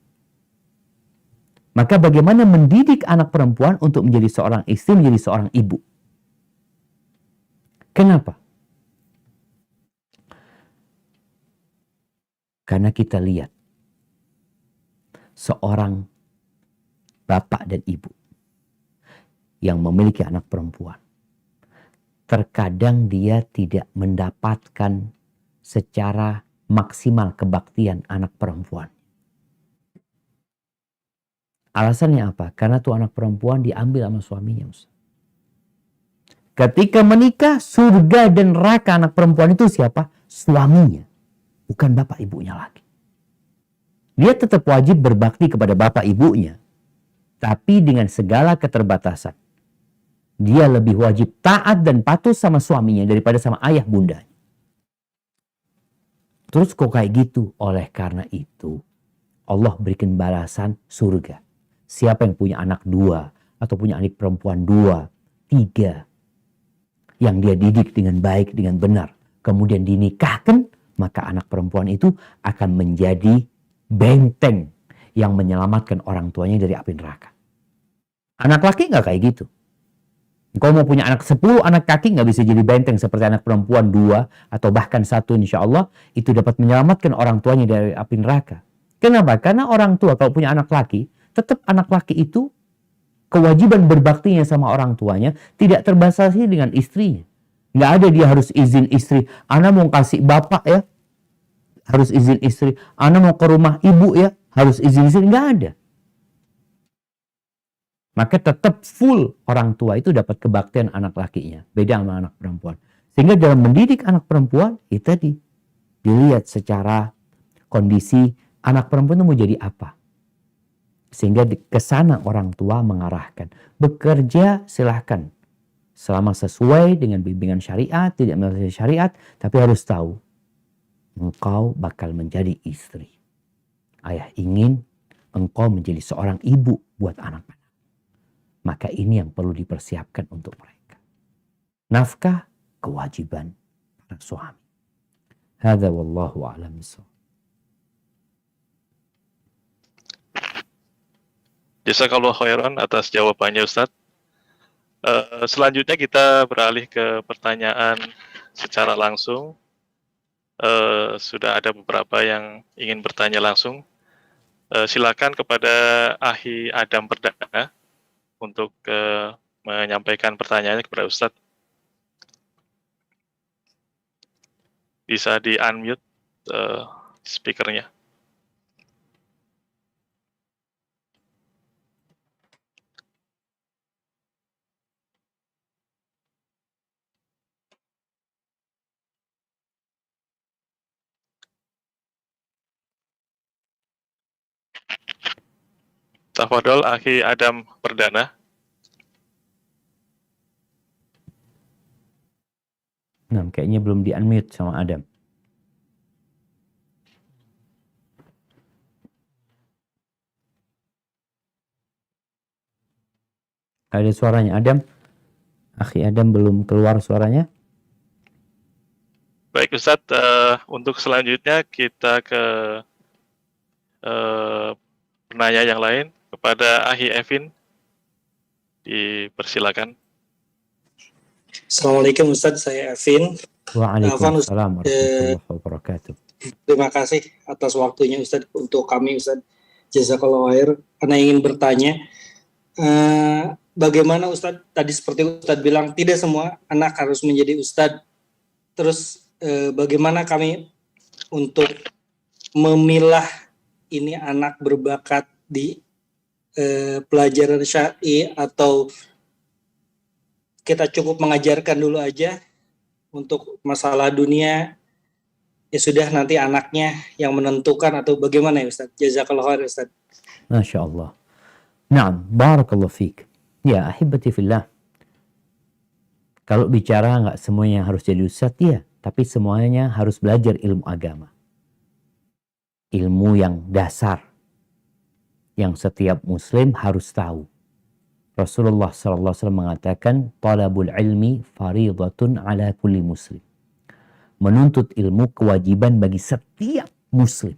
Maka bagaimana mendidik anak perempuan untuk menjadi seorang istri, menjadi seorang ibu? Kenapa? Karena kita lihat seorang bapak dan ibu yang memiliki anak perempuan. Terkadang dia tidak mendapatkan secara maksimal kebaktian anak perempuan. Alasannya apa? Karena tuh anak perempuan diambil sama suaminya. Ketika menikah, surga dan neraka anak perempuan itu siapa? Suaminya. Bukan bapak ibunya lagi. Dia tetap wajib berbakti kepada bapak ibunya. Tapi dengan segala keterbatasan. Dia lebih wajib taat dan patuh sama suaminya daripada sama ayah bundanya. terus kok kayak gitu? Oleh karena itu, Allah berikan balasan surga. Siapa yang punya anak 2 atau punya anak perempuan 2, 3 yang dia didik dengan baik, dengan benar, kemudian dinikahkan, maka anak perempuan itu akan menjadi benteng yang menyelamatkan orang tuanya dari api neraka. Anak laki nggak kayak gitu. Kalau mau punya anak 10 anak kaki nggak bisa jadi benteng seperti anak perempuan 2 atau bahkan 1, insya Allah itu dapat menyelamatkan orang tuanya dari api neraka. Kenapa? Karena orang tua kalau punya anak laki, tetap anak laki itu kewajiban berbaktinya sama orang tuanya tidak terbatasi dengan istrinya. Nggak ada dia harus izin istri. Ana mau kasih bapak ya, harus izin istri. Ana mau ke rumah ibu ya, harus izin istri. Nggak ada. Maka tetap full orang tua itu dapat kebaktian anak lakinya. Beda sama anak perempuan. Sehingga dalam mendidik anak perempuan, itu tadi dilihat secara kondisi anak perempuan itu mau jadi apa. Sehingga ke sana orang tua mengarahkan. Bekerja silahkan. Selama sesuai dengan bimbingan syariat, tidak melalui syariat, tapi harus tahu. Engkau bakal menjadi istri. Ayah ingin engkau menjadi seorang ibu buat anak-anak. Maka ini yang perlu dipersiapkan untuk mereka. Nafkah, kewajiban para suami. Hadza wallahu a'lam bishawab. Jazakallahu khairan atas jawabannya Ustadz. Selanjutnya kita beralih ke pertanyaan secara langsung. Sudah ada beberapa yang ingin bertanya langsung. Silakan kepada Ahi Adam Perdana untuk menyampaikan pertanyaannya kepada Ustadz. Bisa di-unmute speakernya. Tafadhol Akhi Adam Perdana. Nah, kayaknya belum di-unmute sama Adam. Ada suaranya Adam. Akhi Adam belum keluar suaranya. Baik Ustadz, untuk selanjutnya kita ke penanya yang lain. Kepada Ahi Evin, dipersilakan. Assalamualaikum Ustadz, saya Evin. Waalaikumsalam warahmatullahi wabarakatuh. Terima kasih atas waktunya Ustadz untuk kami Ustadz. Jazakallahu khair. Karena ingin bertanya, bagaimana Ustadz, tadi seperti Ustadz bilang, tidak semua anak harus menjadi Ustadz. Terus bagaimana kami untuk memilah ini anak berbakat di pelajaran syar'i atau kita cukup mengajarkan dulu aja untuk masalah dunia, ya sudah nanti anaknya yang menentukan, atau bagaimana ya Ustaz? Jazakallahu khair Ustaz. Masya Allah. Naam, barakallahu fiik. Ya, ahibati fillah. Kalau bicara nggak semuanya harus jadi ustadz ya, tapi semuanya harus belajar ilmu agama. Ilmu yang dasar. Yang setiap muslim harus tahu. Rasulullah SAW mengatakan, talabul ilmi faridatun ala kulli muslim. Menuntut ilmu kewajiban bagi setiap muslim.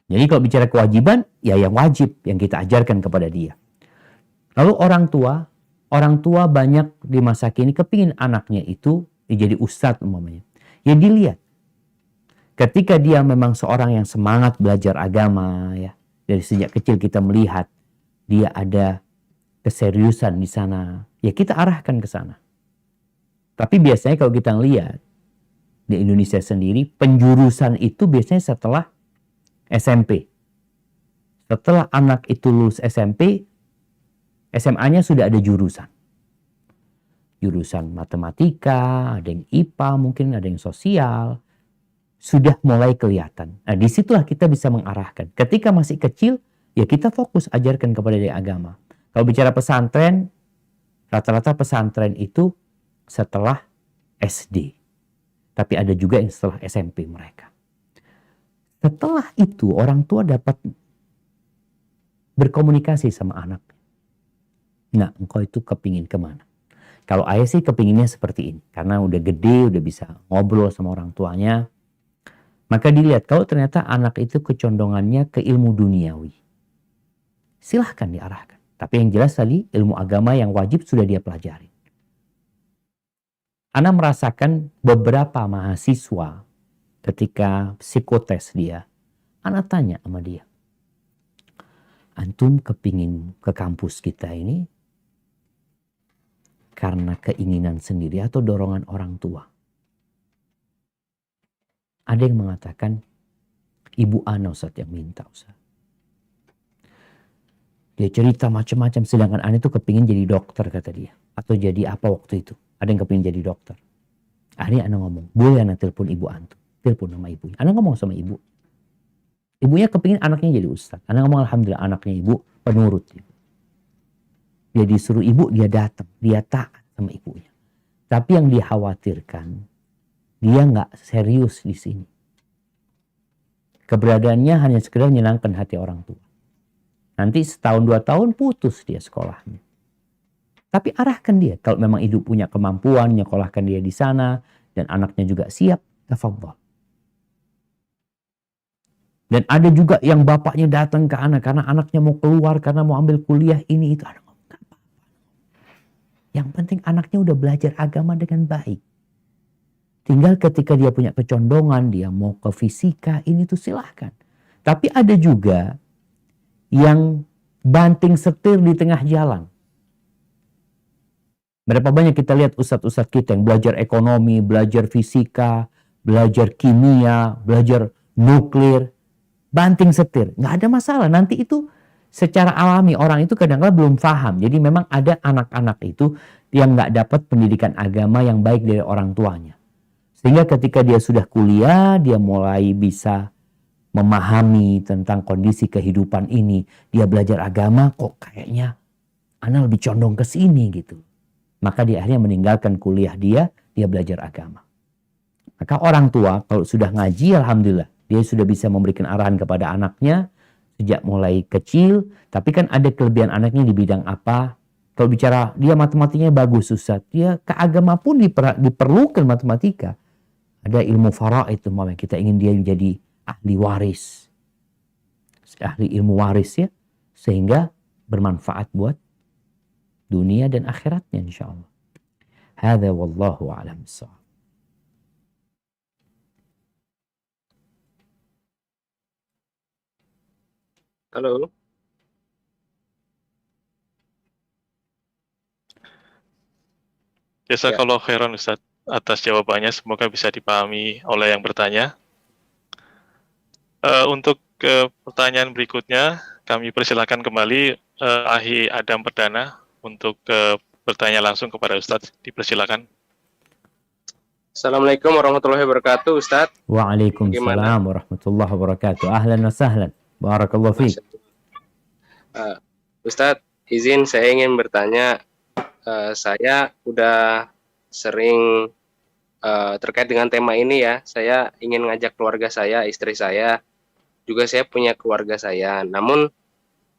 Jadi kalau bicara kewajiban, ya yang wajib yang kita ajarkan kepada dia. Lalu orang tua banyak di masa kini kepingin anaknya itu jadi ustadz umpamanya. Ya dilihat. Ketika dia memang seorang yang semangat belajar agama, ya dari sejak kecil kita melihat dia ada keseriusan di sana, ya kita arahkan ke sana. Tapi biasanya kalau kita lihat di Indonesia sendiri, penjurusan itu biasanya setelah SMP. Setelah anak itu lulus SMP, SMA-nya sudah ada jurusan. Jurusan matematika, ada yang IPA, mungkin ada yang sosial. Sudah mulai kelihatan. Nah, disitulah kita bisa mengarahkan. Ketika masih kecil, ya kita fokus ajarkan kepada dia agama. Kalau bicara pesantren, rata-rata pesantren itu setelah SD. Tapi ada juga yang setelah SMP mereka. Setelah itu orang tua dapat berkomunikasi sama anak. Nah, engkau itu kepingin kemana? Kalau ayah sih kepinginnya seperti ini. Karena udah gede, udah bisa ngobrol sama orang tuanya. Maka dilihat kalau ternyata anak itu kecondongannya ke ilmu duniawi. Silahkan diarahkan. Tapi yang jelas tadi ilmu agama yang wajib sudah dia pelajari. Ana merasakan beberapa mahasiswa ketika psikotes dia. Ana tanya sama dia. Antum kepingin ke kampus kita ini karena keinginan sendiri atau dorongan orang tua? Ada yang mengatakan, ibu ana Ustaz yang minta Ustaz. Dia cerita macam-macam, sedangkan ana itu kepingin jadi dokter kata dia. Atau jadi apa waktu itu. Ada yang kepingin jadi dokter. Akhirnya ana ngomong, boleh ana telepon ibu antum. Telepon nama ibunya. Ana ngomong sama ibu. Ibunya kepingin anaknya jadi ustaz. Ana ngomong alhamdulillah anaknya ibu penurut. Dia disuruh ibu, dia datang. Dia taat sama ibunya. Tapi yang dikhawatirkan, dia nggak serius di sini. Keberadaannya hanya sekedar menyenangkan hati orang tua. Nanti setahun 2 tahun putus dia sekolahnya. Tapi arahkan dia. Kalau memang ibu punya kemampuan, nyekolahkan dia di sana. Dan anaknya juga siap, tafadhal. Dan ada juga yang bapaknya datang ke anak. Karena anaknya mau keluar, karena mau ambil kuliah ini itu. Anak ngomong, gak apa-apa. Yang penting anaknya udah belajar agama dengan baik. Tinggal ketika dia punya kecondongan, dia mau ke fisika, ini tuh silahkan. Tapi ada juga yang banting setir di tengah jalan. Berapa banyak kita lihat ustadz-ustadz kita yang belajar ekonomi, belajar fisika, belajar kimia, belajar nuklir, banting setir. Nggak ada masalah, nanti itu secara alami orang itu kadang-kadang belum paham. Jadi memang ada anak-anak itu yang nggak dapat pendidikan agama yang baik dari orang tuanya. Sehingga ketika dia sudah kuliah, dia mulai bisa memahami tentang kondisi kehidupan ini. Dia belajar agama, kok kayaknya ana lebih condong ke sini gitu. Maka dia akhirnya meninggalkan kuliah dia belajar agama. Maka orang tua kalau sudah ngaji, alhamdulillah. Dia sudah bisa memberikan arahan kepada anaknya sejak mulai kecil. Tapi kan ada kelebihan anaknya di bidang apa. Kalau bicara dia matematikanya bagus Ustaz. Dia ke agama pun diperlukan matematika. Ada ilmu faraid itu, kita ingin dia menjadi ahli waris. Ahli ilmu waris ya. Sehingga bermanfaat buat dunia dan akhiratnya insyaallah. Hadza wallahu a'lam bissawab. Halo. Jazakallahu khairan Ustaz atas jawabannya, semoga bisa dipahami oleh yang bertanya. Untuk pertanyaan berikutnya, kami persilakan kembali Ahi Adam Perdana untuk bertanya langsung kepada Ustadz. Dipersilakan. Assalamualaikum warahmatullahi wabarakatuh, Ustadz. Waalaikumsalam warahmatullahi wabarakatuh. Ahlan wa sahlan. Barakallahu fiik. Ustadz, izin saya ingin bertanya. Saya udah sering terkait dengan tema ini ya. Saya ingin ngajak keluarga saya, istri saya, juga saya punya keluarga saya. Namun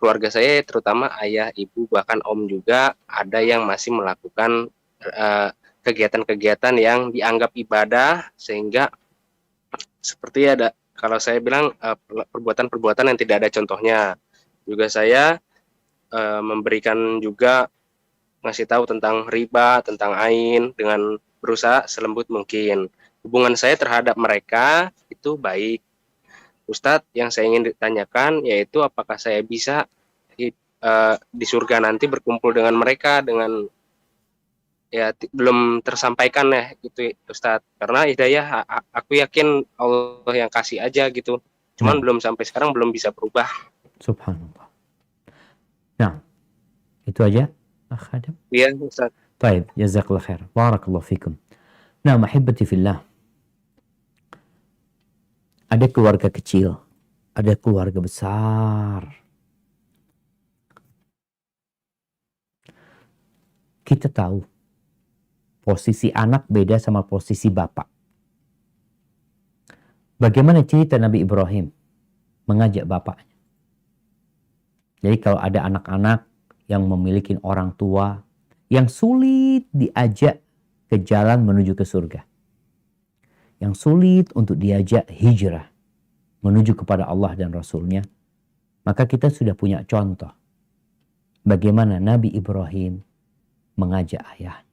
keluarga saya terutama ayah, ibu, bahkan om juga ada yang masih melakukan kegiatan-kegiatan yang dianggap ibadah, sehingga seperti ada, kalau saya bilang perbuatan-perbuatan yang tidak ada contohnya. Juga saya memberikan juga ngasih tahu tentang riba, tentang ain, dengan berusaha selembut mungkin. Hubungan saya terhadap mereka itu baik. Ustadz, yang saya ingin ditanyakan yaitu apakah saya bisa di surga nanti berkumpul dengan mereka dengan ya belum tersampaikan ya gitu Ustadz. Karena hidayah aku yakin Allah yang kasih aja gitu. Cuman belum sampai sekarang belum bisa berubah. Subhanallah. Nah, itu aja. Adam? Iya, Ustaz. Baik, jazakallah khair. Barakallahu fikum. Nah, mahibati fillah. Ada keluarga kecil, ada keluarga besar. Kita tahu posisi anak beda sama posisi bapak. Bagaimana cerita Nabi Ibrahim mengajak bapaknya? Jadi kalau ada anak-anak yang memiliki orang tua yang sulit diajak ke jalan menuju ke surga, yang sulit untuk diajak hijrah menuju kepada Allah dan Rasulnya, maka kita sudah punya contoh bagaimana Nabi Ibrahim mengajak ayahnya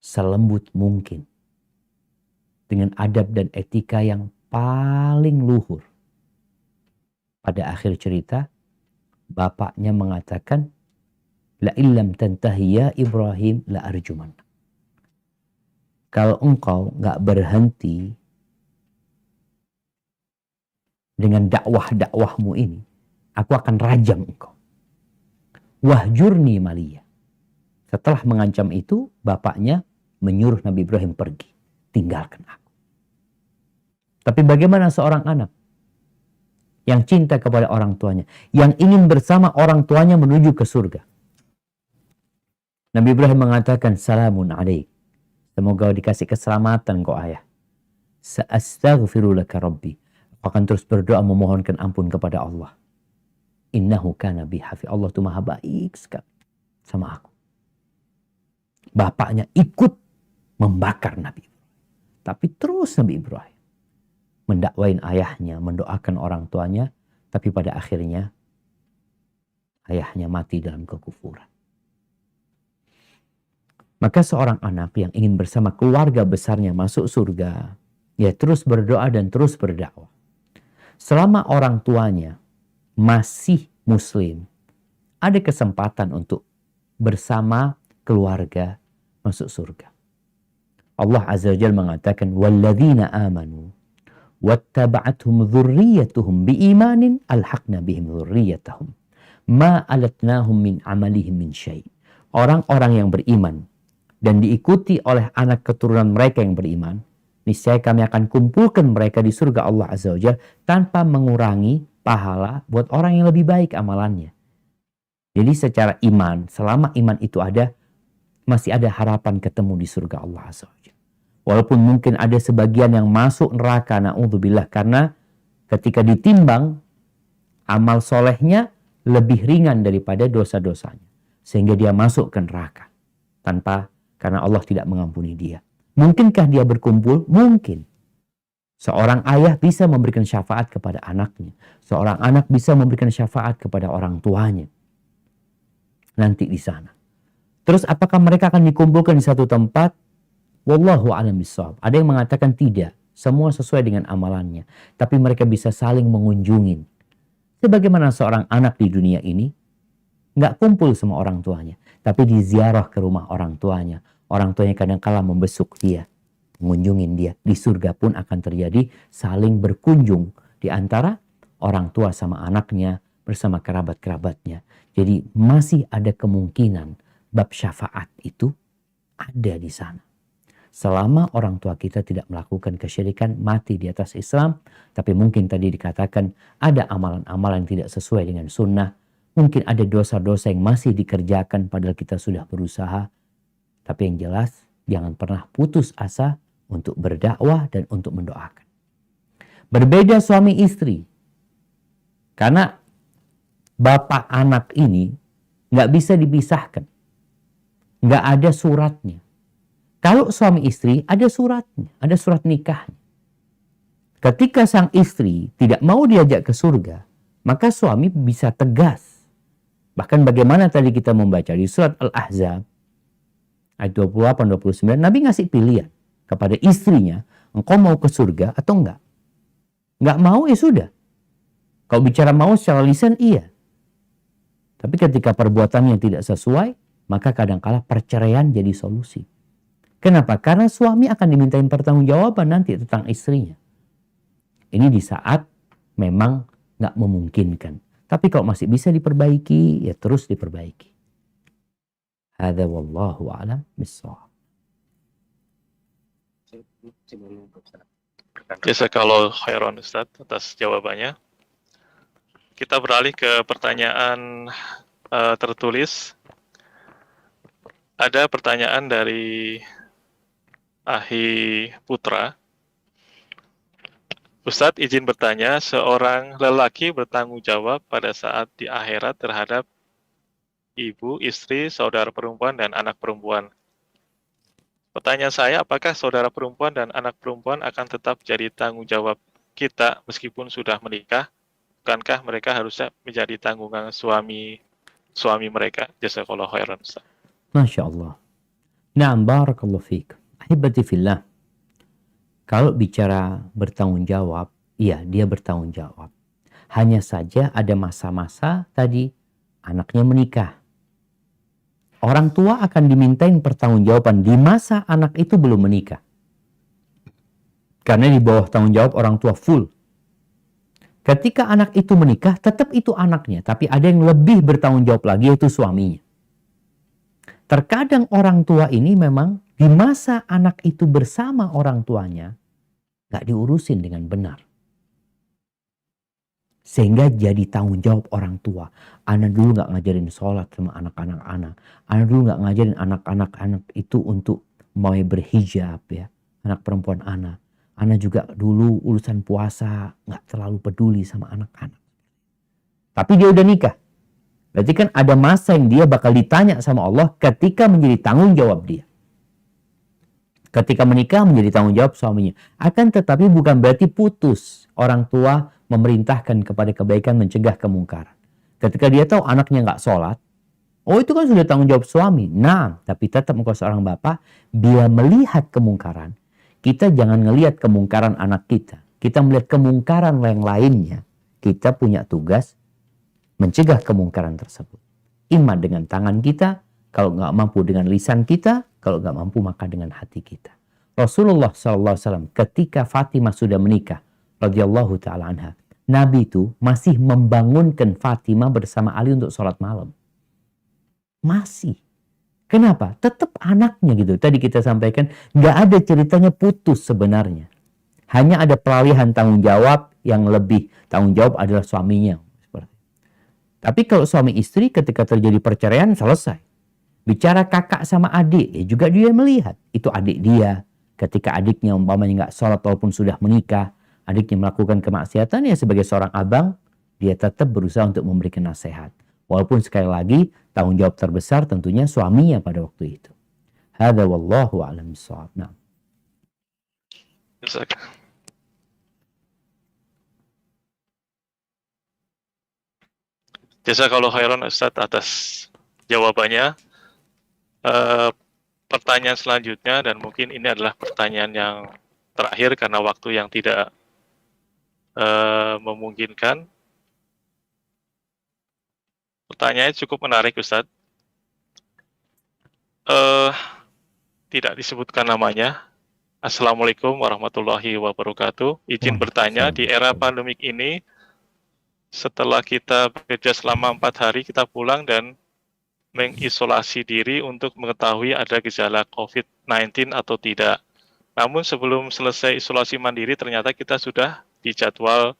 selembut mungkin, dengan adab dan etika yang paling luhur. Pada akhir cerita, bapaknya mengatakan, la illam tantahi ya Ibrahim la arjuman. Kalau engkau nggak berhenti dengan dakwah-dakwahmu ini, aku akan rajam engkau. Wahjurni maliyah. Setelah mengancam itu, bapaknya menyuruh Nabi Ibrahim pergi. Tinggalkan aku. Tapi bagaimana seorang anak yang cinta kepada orang tuanya, yang ingin bersama orang tuanya menuju ke surga? Nabi Ibrahim mengatakan, salamun alaik. Semoga dikasih keselamatan kau ayah. Sa'astaghfiru laka rabbi. Aku akan terus berdoa memohonkan ampun kepada Allah. Innahu kana bi hafiz. Allah itu maha baik sekali sama aku. Bapaknya ikut membakar Nabi Ibrahim. Tapi terus Nabi Ibrahim mendakwain ayahnya, mendoakan orang tuanya, tapi pada akhirnya ayahnya mati dalam kekufuran. Maka seorang anak yang ingin bersama keluarga besarnya masuk surga, ya terus berdoa dan terus berdakwah. Selama orang tuanya masih muslim, ada kesempatan untuk bersama keluarga masuk surga. Allah Azza wa Jalla mengatakan, walladzina amanu wattaba'athum dzurriyyatuhum biimanin alhaqna bihim dzurriyyatahum ma alatnahum min amalihim min syai'. Orang-orang yang beriman dan diikuti oleh anak keturunan mereka yang beriman, niscaya kami akan kumpulkan mereka di surga Allah Azza wa Jalla tanpa mengurangi pahala buat orang yang lebih baik amalannya. Jadi secara iman, selama iman itu ada, masih ada harapan ketemu di surga Allah Azza wa Jalla. Walaupun mungkin ada sebagian yang masuk neraka, na'udzubillah, karena ketika ditimbang, amal solehnya lebih ringan daripada dosa-dosanya. Sehingga dia masuk ke neraka. Karena Allah tidak mengampuni dia. Mungkinkah dia berkumpul? Mungkin. Seorang ayah bisa memberikan syafaat kepada anaknya. Seorang anak bisa memberikan syafaat kepada orang tuanya. Nanti di sana. Terus apakah mereka akan dikumpulkan di satu tempat? Wallahu a'lam bishawab. Ada yang mengatakan tidak. Semua sesuai dengan amalannya. Tapi mereka bisa saling mengunjungin. Sebagaimana seorang anak di dunia ini nggak kumpul sama orang tuanya. Tapi diziarah ke rumah orang tuanya. Orang tuanya kadang-kala membesuk dia. Mengunjungin dia. Di surga pun akan terjadi saling berkunjung. Di antara orang tua sama anaknya. Bersama kerabat-kerabatnya. Jadi masih ada kemungkinan bab syafaat itu ada di sana. Selama orang tua kita tidak melakukan kesyirikan, mati di atas Islam. Tapi mungkin tadi dikatakan ada amalan-amalan yang tidak sesuai dengan sunnah. Mungkin ada dosa-dosa yang masih dikerjakan padahal kita sudah berusaha. Tapi yang jelas jangan pernah putus asa untuk berdakwah dan untuk mendoakan. Berbeda suami istri. Karena bapak anak ini nggak bisa dipisahkan. Nggak ada suratnya. Kalau suami istri ada suratnya, ada surat nikahnya. Ketika sang istri tidak mau diajak ke surga, maka suami bisa tegas. Bahkan bagaimana tadi kita membaca di surat Al-Ahzab, ayat 28-29, Nabi ngasih pilihan kepada istrinya, engkau mau ke surga atau enggak? Enggak mau ya sudah. Kalau bicara mau secara lisan iya. Tapi ketika perbuatannya tidak sesuai, maka kadangkala perceraian jadi solusi. Kenapa? Karena suami akan dimintain pertanggungjawaban nanti tentang istrinya. Ini di saat memang nggak memungkinkan. Tapi kalau masih bisa diperbaiki, ya terus diperbaiki. Hadza wallahu a'lam bishawab. Jazakallahu khairan Ustaz atas jawabannya. Kita beralih ke pertanyaan tertulis. Ada pertanyaan dari Ahi Putra. Ustadz izin bertanya, seorang lelaki bertanggung jawab pada saat di akhirat terhadap ibu, istri, saudara perempuan, dan anak perempuan. Pertanyaan saya, apakah saudara perempuan dan anak perempuan akan tetap jadi tanggung jawab kita meskipun sudah menikah? Bukankah mereka harusnya menjadi tanggungan suami mereka? Jazakallahu khairan, Ustaz. Masya Allah. Na'am, barakallahu fiik. Ahibati fillah. Kalau bicara bertanggung jawab, iya dia bertanggung jawab. Hanya saja ada masa-masa tadi anaknya menikah. Orang tua akan dimintain pertanggungjawaban di masa anak itu belum menikah. Karena di bawah tanggung jawab orang tua full. Ketika anak itu menikah, tetap itu anaknya. Tapi ada yang lebih bertanggung jawab lagi, yaitu suaminya. Terkadang orang tua ini memang di masa anak itu bersama orang tuanya, gak diurusin dengan benar. Sehingga jadi tanggung jawab orang tua. Anak dulu gak ngajarin sholat sama anak-anak anak. Anak dulu gak ngajarin anak-anak itu untuk mulai berhijab ya. Anak perempuan anak. Anak juga dulu urusan puasa gak terlalu peduli sama anak-anak. Tapi dia udah nikah. Berarti kan ada masa yang dia bakal ditanya sama Allah ketika menjadi tanggung jawab dia. Ketika menikah menjadi tanggung jawab suaminya. Akan tetapi bukan berarti putus. Orang tua memerintahkan kepada kebaikan, mencegah kemungkaran. Ketika dia tahu anaknya nggak sholat, oh itu kan sudah tanggung jawab suami. Nah, tapi tetap engkau seorang bapak, bila melihat kemungkaran, kita jangan ngelihat kemungkaran anak kita. Kita melihat kemungkaran yang lainnya. Kita punya tugas mencegah kemungkaran tersebut. Ima dengan tangan kita, kalau nggak mampu dengan lisan kita, kalau nggak mampu maka dengan hati kita. Rasulullah SAW ketika Fatimah sudah menikah, radhiyallahu ta'ala anha, Nabi itu masih membangunkan Fatimah bersama Ali untuk sholat malam. Masih. Kenapa? Tetap anaknya gitu. Tadi kita sampaikan, nggak ada ceritanya putus sebenarnya. Hanya ada peralihan tanggung jawab, yang lebih tanggung jawab adalah suaminya. Tapi kalau suami istri ketika terjadi perceraian selesai. Bicara kakak sama adik, ya juga dia melihat. Itu adik dia. Ketika adiknya umpamanya nggak sholat walaupun sudah menikah, adiknya melakukan kemaksiatan, ya sebagai seorang abang, dia tetap berusaha untuk memberikan nasihat. Walaupun sekali lagi, tanggung jawab terbesar tentunya suaminya pada waktu itu. Hadza wallahu a'lam bishawab. Nah. Jazakallahu khairan Ustaz atas jawabannya. Pertanyaan selanjutnya, dan mungkin ini adalah pertanyaan yang terakhir karena waktu yang tidak memungkinkan. Pertanyaannya cukup menarik, Ustaz. Tidak disebutkan namanya. Assalamualaikum warahmatullahi wabarakatuh. Izin bertanya, di era pandemik ini, setelah kita bekerja selama 4 hari, kita pulang dan mengisolasi diri untuk mengetahui ada gejala COVID-19 atau tidak. Namun sebelum selesai isolasi mandiri, ternyata kita sudah dijadwal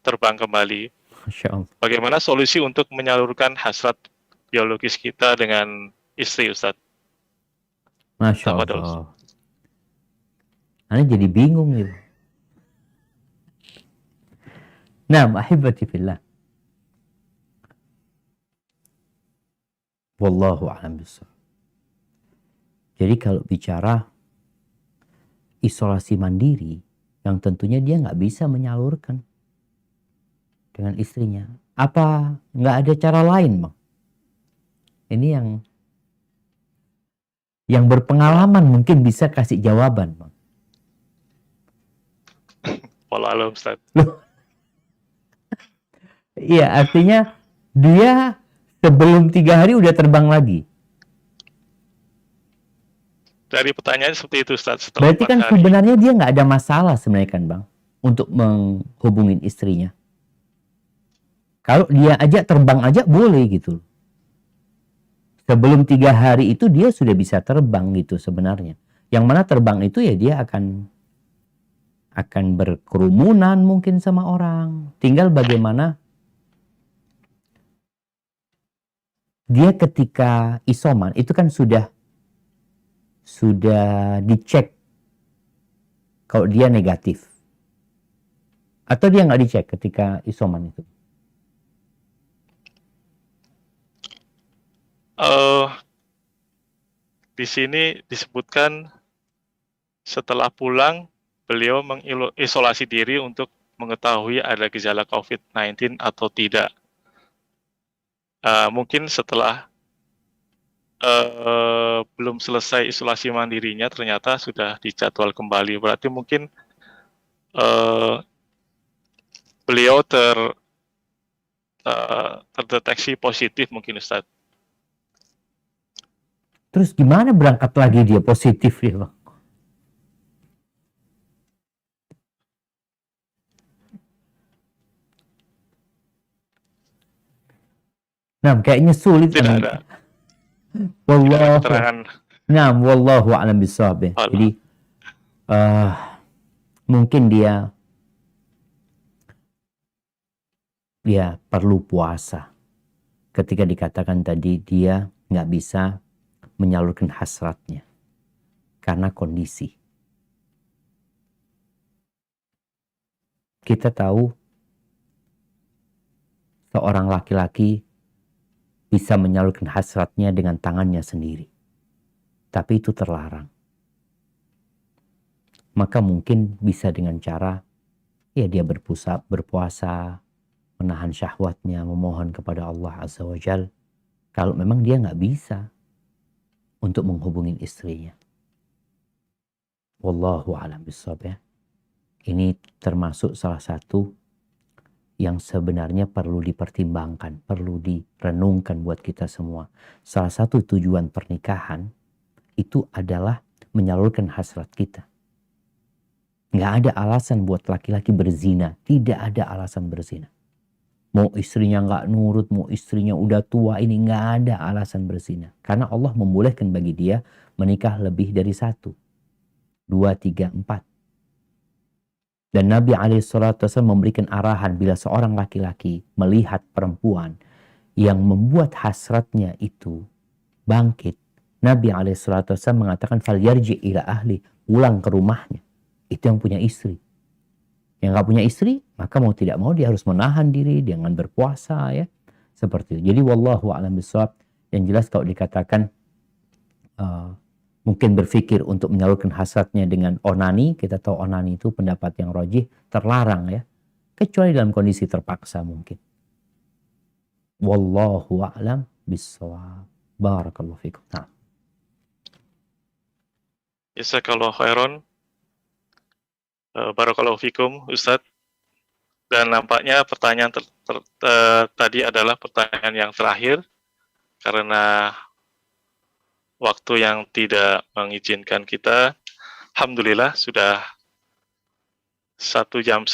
terbang kembali. Bagaimana solusi untuk menyalurkan hasrat biologis kita dengan istri, Ustaz? Masya Allah. Ana jadi bingung gitu. Nah, ahibati fillah. Wallahu a'lam bishawab. Jadi kalau bicara isolasi mandiri, yang tentunya dia nggak bisa menyalurkan dengan istrinya. Apa nggak ada cara lain, Bang? Ini yang berpengalaman mungkin bisa kasih jawaban, Bang. Walau Ustaz. Iya, artinya dia sebelum 3 hari udah terbang lagi. Dari pertanyaan seperti itu, Ustaz. Setelah Berarti kan sebenarnya dia nggak ada masalah sebenarnya kan, Bang, untuk menghubungin istrinya. Kalau dia ajak terbang aja boleh gitu. Sebelum 3 hari itu dia sudah bisa terbang gitu sebenarnya. Yang mana terbang itu ya dia akan berkerumunan mungkin sama orang. Tinggal bagaimana dia ketika isoman itu kan sudah dicek kalau dia negatif. Atau dia nggak dicek ketika isoman itu? Di sini disebutkan setelah pulang beliau mengisolasi diri untuk mengetahui ada gejala COVID-19 atau tidak. Mungkin setelah belum selesai isolasi mandirinya ternyata sudah dijadwal kembali. Berarti mungkin beliau terdeteksi positif mungkin Ustaz. Terus gimana berangkat lagi dia positif dia, Bang? Nah, kayaknya sulit. Tidak ada Wallahu, keterangan. nah, wallahu a'lam bishawab. Jadi mungkin dia perlu puasa. Ketika dikatakan tadi dia nggak bisa menyalurkan hasratnya karena kondisi. Kita tahu seorang laki-laki bisa menyalurkan hasratnya dengan tangannya sendiri. Tapi itu terlarang. Maka mungkin bisa dengan cara dia berpuasa, menahan syahwatnya, memohon kepada Allah Azza wa Jal. Kalau memang dia nggak bisa untuk menghubungi istrinya. Wallahu a'lam bishawab ya. Ini termasuk salah satu yang sebenarnya perlu dipertimbangkan, perlu direnungkan buat kita semua. Salah satu tujuan pernikahan itu adalah menyalurkan hasrat kita. Nggak ada alasan buat laki-laki berzina. Tidak ada alasan berzina. Mau istrinya nggak nurut, mau istrinya udah tua, ini nggak ada alasan berzina. Karena Allah membolehkan bagi dia menikah lebih dari 1, 2, 3, 4. Dan Nabi SAW memberikan arahan bila seorang laki-laki melihat perempuan yang membuat hasratnya itu bangkit. Nabi SAW mengatakan, "Falyarji ila ahli," pulang ke rumahnya. Itu yang punya istri. Yang nggak punya istri, maka mau tidak mau dia harus menahan diri dengan berpuasa ya. Seperti itu. Jadi wallahu a'lam bishawab. Yang jelas kalau dikatakan mungkin berpikir untuk menyalurkan hasratnya dengan onani, kita tahu onani itu pendapat yang rajih, terlarang ya. Kecuali dalam kondisi terpaksa mungkin. Wallahu a'lam bishawab. Barakallahu fikum. Nah. Jazakallahu khairan. Barakallahu fikum Ustadz. Dan nampaknya pertanyaan tadi adalah pertanyaan yang terakhir karena waktu yang tidak mengizinkan kita. Alhamdulillah sudah 1,5 jam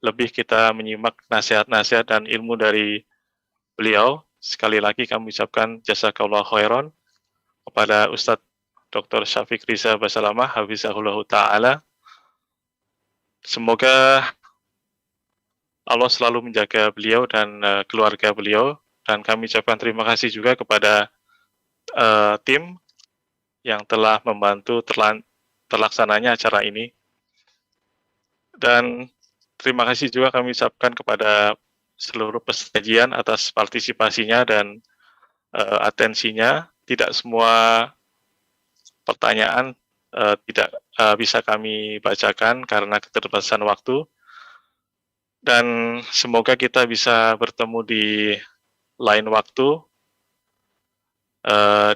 lebih kita menyimak nasihat-nasihat dan ilmu dari beliau. Sekali lagi kami ucapkan jazakallahu khairan kepada Ustadz Dr. Syafiq Riza Basalamah hafizahullah ta'ala. Semoga Allah selalu menjaga beliau dan keluarga beliau. Dan kami ucapkan terima kasih juga kepada tim yang telah membantu terlaksananya acara ini. Dan terima kasih juga kami ucapkan kepada seluruh peserta atas partisipasinya dan atensinya. Tidak semua pertanyaan tidak bisa kami bacakan karena keterbatasan waktu. Dan semoga kita bisa bertemu di lain waktu,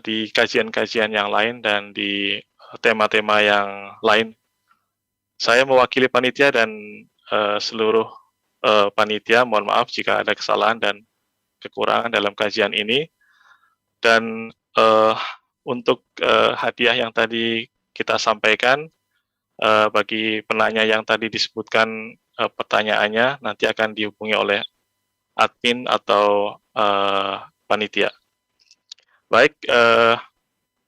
di kajian-kajian yang lain dan di tema-tema yang lain. Saya mewakili panitia dan seluruh panitia, mohon maaf jika ada kesalahan dan kekurangan dalam kajian ini. Dan untuk hadiah yang tadi kita sampaikan, bagi penanya yang tadi disebutkan pertanyaannya, nanti akan dihubungi oleh admin atau panitia. Baik,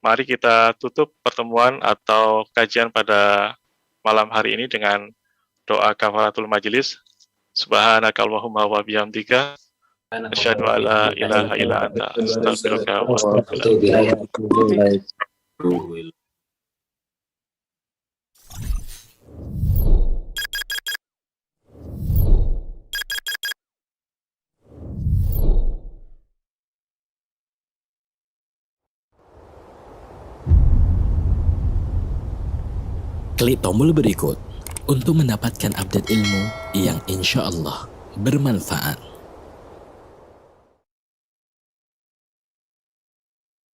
mari kita tutup pertemuan atau kajian pada malam hari ini dengan doa kafaratul majelis. Subhanakallahumma wa bihamdika asyhadu an la ilaha illa anta astaghfiruka wa atubu ilaik. klik tombol berikut untuk mendapatkan update ilmu yang insya Allah bermanfaat.